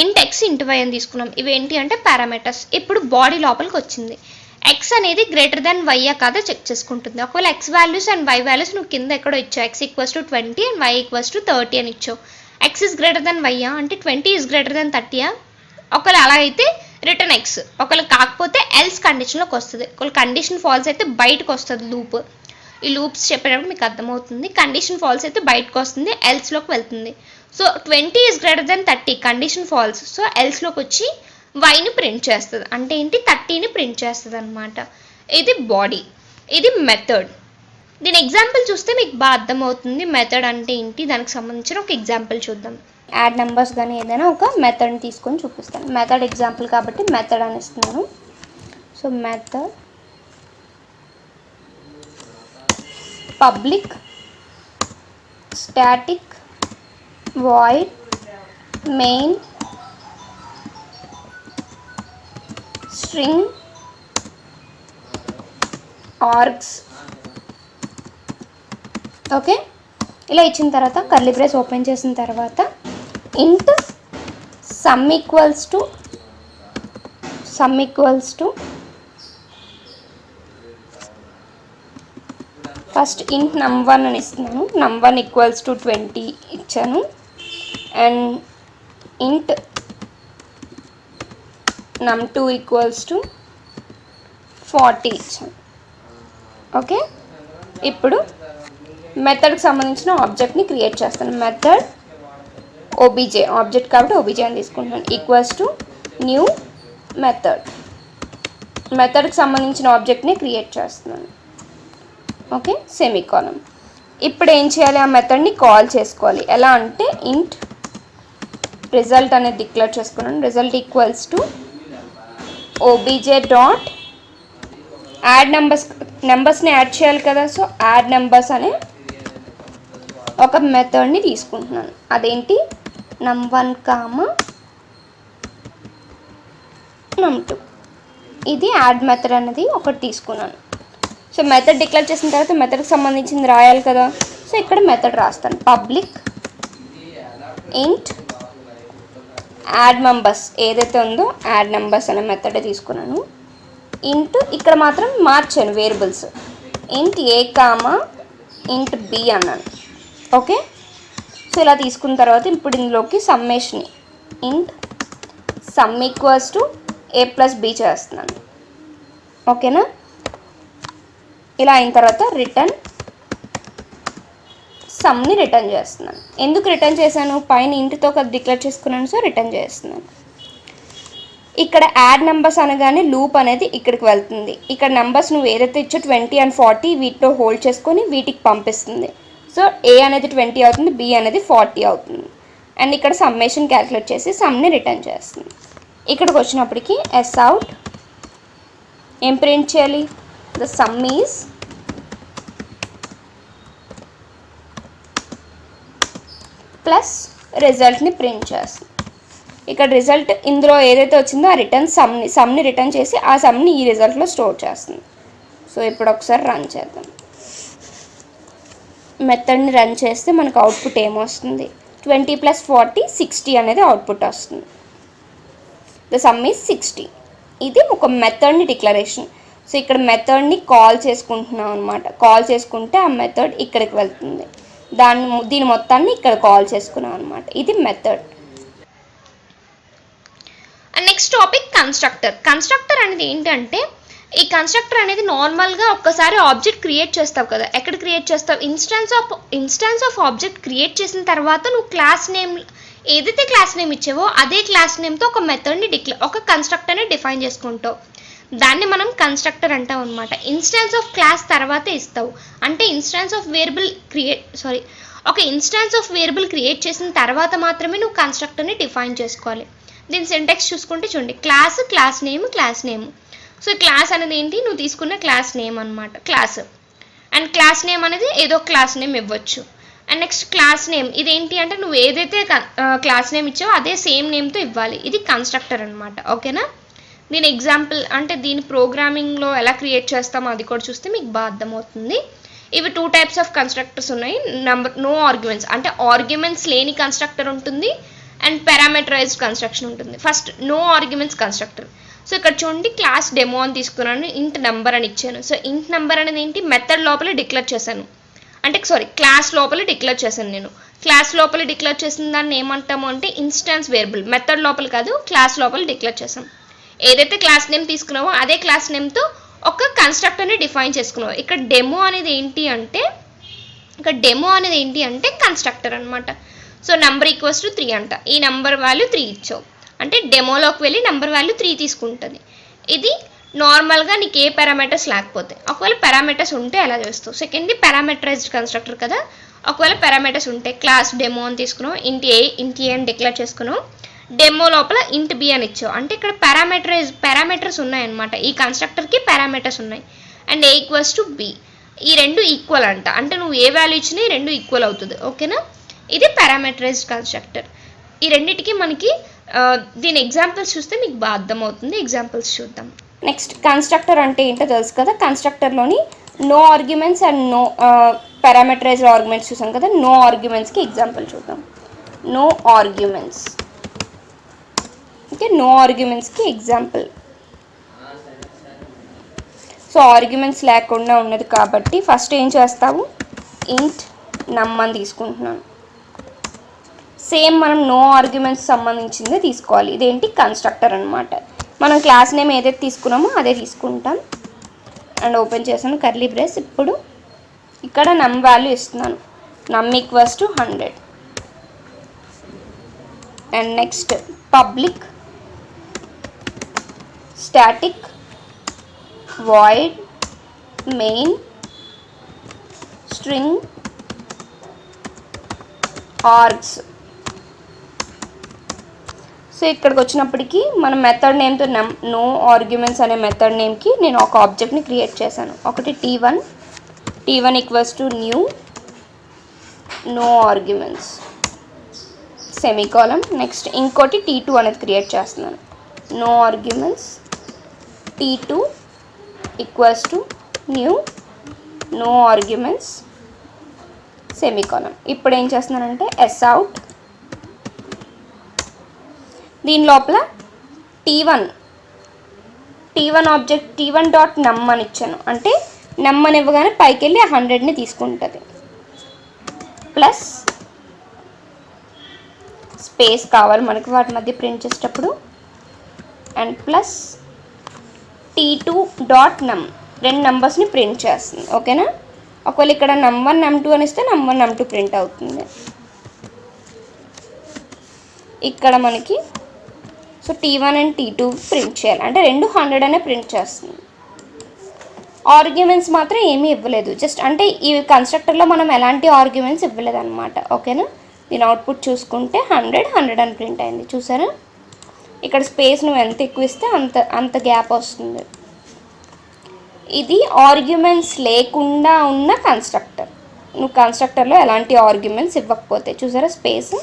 ఇంట్ ఎక్స్ ఇంట్ వై అని తీసుకున్నాం. ఇవేంటి అంటే పారామీటర్స్. ఇప్పుడు బాడీ లోపలికి వచ్చింది. ఎక్స్ అనేది గ్రేటర్ దాన్ వైయా కాదా చెక్ చేసుకుంటుంది. ఒకవేళ X values and Y values నువ్వు కింద ఎక్కడో ఇచ్చావు, X equals to 20 and Y equals to 30 అని ఇచ్చావు. ఎక్స్ ఇస్ గ్రేటర్ దాన్ వైయా అంటే 20 ఇస్ గ్రేటర్ దాన్ 30యా? ఒకవేళ అలా అయితే రిటర్న్ ఎక్స్, ఒకవేళ కాకపోతే ఎల్స్ కండిషన్లోకి వస్తుంది. ఒకవేళ కండిషన్ ఫాల్స్ అయితే బయటకు వస్తుంది లూప్. ఈ లూప్స్ చెప్పేటప్పుడు మీకు అర్థమవుతుంది. కండిషన్ ఫాల్స్ అయితే బయటకు వస్తుంది, ఎల్స్లోకి వెళ్తుంది. So 20 is greater than 30 condition false, so ఎల్స్లోకి వచ్చి వైని ప్రింట్ చేస్తుంది. అంటే ఏంటి 30ని ప్రింట్ చేస్తుంది అనమాట. ఇది బాడీ, ఇది మెథడ్. దీని ఎగ్జాంపుల్ చూస్తే మీకు బాగా అర్థమవుతుంది మెథడ్ అంటే ఏంటి. దానికి సంబంధించిన ఒక ఎగ్జాంపుల్ చూద్దాం. యాడ్ నెంబర్స్ కానీ ఏదైనా ఒక మెథడ్ని తీసుకొని చూపిస్తాను. మెథడ్ ఎగ్జాంపుల్ కాబట్టి మెథడ్ అని ఇస్తున్నాను. So method public static void main string args. Okay, ఇలా ఇచ్చిన తర్వాత కర్లీ బ్రేస్ ఓపెన్ చేసిన తర్వాత ఇంట్ సమ్ ఈక్వల్స్ టు ఫస్ట్ ఇంట్ num1 అని ఇస్తున్నాను. num1 ఈక్వల్స్ టు 20 ఇచ్చాను. అండ్ ఇంట్ num2 ఈక్వల్స్ టు 40 ఇచ్చాను. ఓకే, ఇప్పుడు మెథడ్కి సంబంధించిన ఆబ్జెక్ట్ని క్రియేట్ చేస్తాను. మెథడ్ ఓబీజే, ఆబ్జెక్ట్ కాబట్టి ఓబీజే అని తీసుకుంటున్నాను. Equals to new method. మెథడ్కి సంబంధించిన ఆబ్జెక్ట్ని క్రియేట్ చేస్తున్నాను. Okay, semicolon. ఇప్పుడు ఏం చేయాలి, ఆ మెథడ్ని కాల్ చేసుకోవాలి. ఎలా అంటే ఇంట్ రిజల్ట్ అనేది డిక్లేర్ చేసుకున్నాను. Result equals to OBJ dot add నెంబర్స్ని యాడ్ చేయాలి కదా. సో యాడ్ నెంబర్స్ అనే ఒక మెథడ్ని తీసుకుంటున్నాను. అదేంటి num1 num2. ఇది యాడ్ మెథడ్ అనేది ఒకటి తీసుకున్నాను. సో మెథడ్ డిక్లేర్ చేసిన తర్వాత మెథడ్కి సంబంధించింది రాయాలి కదా. సో ఇక్కడ మెథడ్ రాస్తాను. పబ్లిక్ ఇంట్ యాడ్ మెంబర్స్ ఏదైతే ఉందో యాడ్ నెంబర్స్ అనే మెథడ్ తీసుకున్నాను. ఇంట్ ఇక్కడ మాత్రం మార్చాను వేరియబుల్స్. ఇంట్ ఏ ఇంట్ బి అన్నాను. ఓకే, సో ఇలా తీసుకున్న తర్వాత ఇప్పుడు ఇందులోకి summation int sum equals to A plus B చేస్తున్నాను. ఓకేనా, ఇలా అయిన తర్వాత రిటర్న్ సమ్ని రిటర్న్ చేస్తున్నాను. ఎందుకు రిటర్న్ చేశాను, పైన ఇంటితో కదా డిక్లేర్ చేసుకున్నాను. సో రిటర్న్ చేస్తున్నాను. ఇక్కడ యాడ్ నెంబర్స్ అనగానే లూప్ అనేది ఇక్కడికి వెళ్తుంది. ఇక్కడ నెంబర్స్ నువ్వు ఏదైతే ఇచ్చో 20 and 40 వీటితో హోల్డ్ చేసుకొని వీటికి పంపిస్తుంది. సో ఏ అనేది 20 అవుతుంది, బి అనేది 40 అవుతుంది. అండ్ ఇక్కడ సమ్మేషన్ క్యాలిక్యులేట్ చేసి సమ్ని రిటర్న్ చేస్తుంది. ఇక్కడికి వచ్చినప్పటికి ఎస్ అవుట్ ఏం ప్రింట్ చేయాలి, ద సమ్ ఈజ్ ప్లస్ రిజల్ట్ని ప్రింట్ చేస్తుంది. ఇక్కడ రిజల్ట్ ఇందులో ఏదైతే వచ్చిందో ఆ రిటర్న్ సమ్ని రిటర్న్ చేసి ఆ సమ్ని ఈ రిజల్ట్లో స్టోర్ చేస్తుంది. సో ఇప్పుడు ఒకసారి రన్ చేద్దాం. మెథడ్ని రన్ చేస్తే మనకు అవుట్పుట్ ఏమొస్తుంది, 20 + 40 60 అనేది అవుట్పుట్ వస్తుంది. The sum is 60. ఇది ఒక మెథడ్ని డిక్లరేషన్. సో ఇక్కడ మెథడ్ని కాల్ చేసుకుంటున్నాం అనమాట. కాల్ చేసుకుంటే ఆ మెథడ్ ఇక్కడికి వెళ్తుంది. దీని మొత్తాన్ని ఇక్కడ కాల్ చేసుకున్నాం అనమాట. ఇది method. Next topic constructor. Constructor అనేది ఏంటంటే, ఈ కన్స్ట్రక్టర్ అనేది నార్మల్గా ఒక్కసారి ఆబ్జెక్ట్ క్రియేట్ చేస్తావు కదా, ఎక్కడ క్రియేట్ చేస్తావు, ఇన్స్టాన్స్ ఆఫ్ ఆబ్జెక్ట్ క్రియేట్ చేసిన తర్వాత నువ్వు క్లాస్ నేమ్ ఏదైతే క్లాస్ నేమ్ ఇచ్చావో అదే క్లాస్ నేమ్తో ఒక మెథడ్ని ఒక కన్స్ట్రక్టర్ని డిఫైన్ చేసుకుంటావు. దాన్ని మనం కన్స్ట్రక్టర్ అంటాం అనమాట. ఇన్స్టాన్స్ ఆఫ్ క్లాస్ తర్వాతే ఇస్తావు. అంటే ఒక ఇన్స్టాన్స్ ఆఫ్ వేరియబుల్ క్రియేట్ చేసిన తర్వాత మాత్రమే నువ్వు కన్స్ట్రక్టర్ని డిఫైన్ చేసుకోవాలి. దీని సింటాక్స్ చూసుకుంటే చూడండి, క్లాస్ నేమ్. సో క్లాస్ అనేది ఏంటి, నువ్వు తీసుకున్న క్లాస్ నేమ్ అనమాట, క్లాస్. అండ్ క్లాస్ నేమ్ అనేది ఏదో క్లాస్ నేమ్ ఇవ్వచ్చు. అండ్ నెక్స్ట్ క్లాస్ నేమ్ ఇదేంటి అంటే, నువ్వు ఏదైతే క్లాస్ నేమ్ ఇచ్చావో అదే సేమ్ నేమ్తో ఇవ్వాలి. ఇది కన్స్ట్రక్టర్ అనమాట. ఓకేనా. దీని ఎగ్జాంపుల్ అంటే దీని ప్రోగ్రామింగ్లో ఎలా క్రియేట్ చేస్తామో అది కూడా చూస్తే మీకు బాగా అర్థమవుతుంది. ఇవి 2 types ఆఫ్ కన్స్ట్రక్టర్స్ ఉన్నాయి. నో ఆర్గ్యుమెంట్స్ అంటే ఆర్గ్యుమెంట్స్ లేని కన్స్ట్రక్టర్ ఉంటుంది, అండ్ పారామీటరైజ్డ్ కన్స్ట్రక్షన్ ఉంటుంది. First no arguments constructor. So ఇక్కడ చూడండి, క్లాస్ డెమో అని తీసుకున్నాను, ఇంట్ నెంబర్ అని ఇచ్చాను. సో ఇంట్ నెంబర్ అనేది ఏంటి, మెథడ్ లోపల డిక్లేర్ చేశాను. క్లాస్ లోపల డిక్లేర్ చేశాను నేను. క్లాస్ లోపల డిక్లేర్ చేసిన దాన్ని ఏమంటాము అంటే ఇన్స్టాన్స్ వేరియబుల్. మెథడ్ లోపల కాదు, క్లాస్ లోపల డిక్లేర్ చేసాం. ఏదైతే క్లాస్ నేమ్ తీసుకున్నావో అదే క్లాస్ నేమ్తో ఒక కన్స్ట్రక్టర్ని డిఫైన్ చేసుకున్నావు. ఇక్కడ డెమో అనేది ఏంటి అంటే కన్స్ట్రక్టర్ అనమాట. సో నెంబర్ ఈక్వల్స్ టు 3 అంట. ఈ నెంబర్ వాల్యూ 3 ఇచ్చావు అంటే డెమోలోకి వెళ్ళి నెంబర్ వాల్యూ 3 తీసుకుంటుంది. ఇది నార్మల్గా నీకు ఏ పారామీటర్స్ లేకపోతే. ఒకవేళ పారామీటర్స్ ఉంటే ఎలా చేస్తావు. సెకండ్ది పారామీటరైజ్డ్ కన్స్ట్రక్టర్ కదా. ఒకవేళ పారామీటర్స్ ఉంటే క్లాస్ డెమో అని తీసుకున్నావు, ఇంట్ ఏ అని డిక్లేర్ చేసుకున్నావు, డెమో లోపల ఇంట్ బి అని ఇచ్చావు. అంటే ఇక్కడ పారామీటర్స్ ఉన్నాయన్నమాట. ఈ కన్స్ట్రక్టర్కి పారామీటర్స్ ఉన్నాయి. And A equals to B, ఈ రెండు ఈక్వల్ అంట. అంటే నువ్వు ఏ వాల్యూ ఇచ్చినా ఈ రెండు ఈక్వల్ అవుతుంది. ఓకేనా. ఇది పారామీటరైజ్డ్ కన్స్ట్రక్టర్. ఈ రెండింటికి మనకి దీని ఎగ్జాంపుల్స్ చూస్తే మీకు బాగా అర్థమవుతుంది. ఎగ్జాంపుల్స్ చూద్దాం. నెక్స్ట్ కన్స్ట్రక్టర్ అంటే ఏంటో తెలుసు కదా. కన్స్ట్రక్టర్లోని no arguments and no parameterized arguments చూసాం కదా. నో ఆర్గ్యుమెంట్స్కి ఎగ్జాంపుల్ చూద్దాం. No arguments, okay. నో ఆర్గ్యుమెంట్స్కి ఎగ్జాంపుల్. సో ఆర్గ్యుమెంట్స్ లేకుండా ఉన్నది కాబట్టి ఫస్ట్ ఏం చేస్తావు, ఇంట్ నమ్ అని తీసుకుంటున్నాను. సేమ్ మనం నో ఆర్గ్యుమెంట్స్ సంబంధించిందే తీసుకోవాలి. ఇదేంటి కన్స్ట్రక్టర్ అనమాట. మనం క్లాస్ నేమ్ ఏదైతే తీసుకున్నామో అదే తీసుకుంటాం. అండ్ ఓపెన్ చేశాను కర్లీ బ్రేస్. ఇప్పుడు ఇక్కడ నమ్ వాల్యూ ఇస్తున్నాను, num equals to 100. And next public static void main string args. So ఇక్కడికి వచ్చినప్పటికీ మన మెథడ్ నేమ్తో నో ఆర్గ్యుమెంట్స్ అనే మెథడ్ నేమ్కి నేను ఒక ఆబ్జెక్ట్ని క్రియేట్ చేశాను. ఒకటి t1 equals to new no arguments semicolon. Next ఇంకోటి t2 అనేది క్రియేట్ చేస్తున్నాను, no arguments t2 equals to new no arguments semicolon. ఇప్పుడు ఏం చేస్తున్నానంటే ఎస్ అవుట్. దీని లోపల t1 ఆబ్జెక్ట్ t1 డాట్ నమ్ అని ఇచ్చాను. అంటే నమ్ అని ఇవ్వగానే పైకి వెళ్ళి 100ని తీసుకుంటుంది. ప్లస్ స్పేస్ కావాలి మనకి వాటి మధ్య ప్రింట్ చేసేటప్పుడు. అండ్ ప్లస్ t2 డాట్ నమ్, 2 నెంబర్స్ని ప్రింట్ చేస్తుంది. ఓకేనా. ఒకవేళ ఇక్కడ num1 num2 అని ఇస్తే num1 num2 ప్రింట్ అవుతుంది. ఇక్కడ మనకి so t1 and t2 print చేయాలి. అంటే 100 అనే ప్రింట్ చేస్తుంది. ఆర్గ్యుమెంట్స్ మాత్రం ఏమీ ఇవ్వలేదు. జస్ట్ అంటే ఈ కన్స్ట్రక్టర్లో మనం ఎలాంటి ఆర్గ్యుమెంట్స్ ఇవ్వలేదు అనమాట. ఓకేనా. దీని అవుట్పుట్ చూసుకుంటే 100 అని ప్రింట్ అయింది. చూసారా. ఇక్కడ స్పేస్ నువ్వు ఎంత ఎక్కువ ఇస్తే అంత గ్యాప్ వస్తుంది. ఇది ఆర్గ్యుమెంట్స్ లేకుండా ఉన్న కన్స్ట్రక్టర్. నువ్వు కన్స్ట్రక్టర్లో ఎలాంటి ఆర్గ్యుమెంట్స్ ఇవ్వకపోతే చూసారా స్పేస్.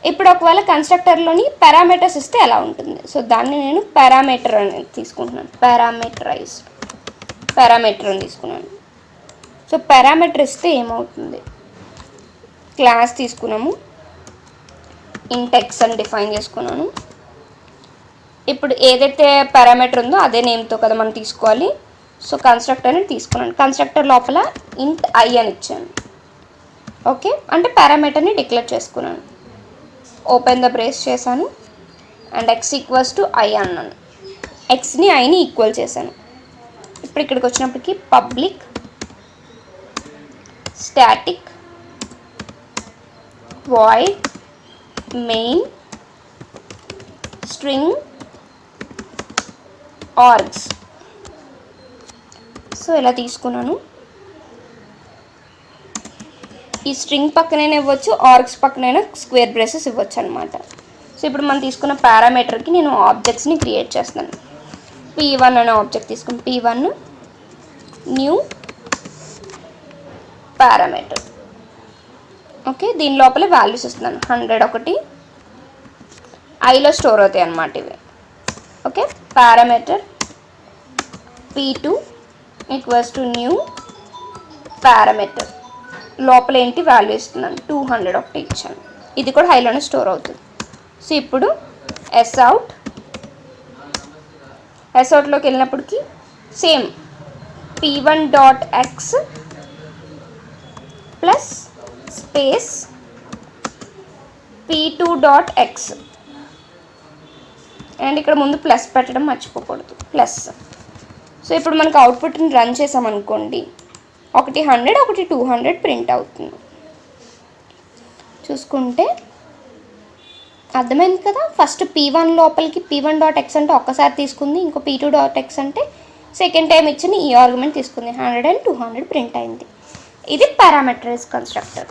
ఇప్పుడు ఒకవేళ కన్స్ట్రక్టర్లోని పారామీటర్స్ ఇస్తే ఎలా ఉంటుంది? సో దాన్ని నేను పారామీటర్ అనేది తీసుకుంటున్నాను. పారామీటర్ అని తీసుకున్నాను. సో పారామీటర్ ఇస్తే ఏమవుతుంది? క్లాస్ తీసుకున్నాము, ఇంట్ ఎక్స్ అని డిఫైన్ చేసుకున్నాను. ఇప్పుడు ఏదైతే పారామీటర్ ఉందో అదే నేమ్తో కదా మనం తీసుకోవాలి. సో కన్స్ట్రక్టర్ని తీసుకున్నాను. కన్స్ట్రక్టర్ లోపల ఇంట్ ఐ అని ఇచ్చాను. ఓకే, అంటే పారామీటర్ని డిక్లేర్ చేసుకున్నాను. ఓపెన్ ద బ్రేస్ చేశాను and X equals to I అన్నాను. ఎక్స్ని ఐని ఈక్వల్ చేశాను. ఇప్పుడు ఇక్కడికి వచ్చినప్పటికీ public static void main string args. So ఇలా తీసుకున్నాను. ఈ స్ట్రింగ్ పక్కనైనా ఇవ్వచ్చు, ఆర్గ్స్ పక్కనైనా స్క్వేర్ బ్రేసెస్ ఇవ్వచ్చు అనమాట. సో ఇప్పుడు మనం తీసుకున్న పారామీటర్కి నేను ఆబ్జెక్ట్స్ని క్రియేట్ చేస్తాను. P1 అనే ఆబ్జెక్ట్ తీసుకుని P1 న్యూ పారామీటర్. ఓకే, దీని లోపల వాల్యూస్ ఇస్తున్నాను. 100 ఒకటి ఐలో స్టోర్ అవుతాయి అన్నమాట ఇవి. Okay, parameter P2 equals to new parameter. లోపల ఏంటి వాల్యూ ఇస్తున్నాను, 200 ఒకటి ఇచ్చాను. ఇది కూడా హైలోనే స్టోర్ అవుతుంది. సో ఇప్పుడు ఎస్అవుట్లోకి వెళ్ళినప్పటికీ same P1 dot X plus space P2 dot X. And ఇక్కడ ముందు ప్లస్ పెట్టడం మర్చిపోకూడదు, ప్లస్. సో ఇప్పుడు మనకు అవుట్పుట్ని రన్ చేసామనుకోండి, ఒకటి 100 ఒకటి 200 ప్రింట్ అవుతుంది. చూసుకుంటే అర్థమైంది కదా. ఫస్ట్ P1 లోపలికి P1 డాట్ ఎక్స్ అంటే ఒక్కసారి తీసుకుంది, ఇంకో P2 డాట్ ఎక్స్ అంటే సెకండ్ టైం ఇచ్చిన ఈ ఆర్గ్యుమెంట్ తీసుకుంది. 100 అండ్ 200 ప్రింట్ అయింది. ఇది పారామీటరైజ్ కన్స్ట్రక్టర్.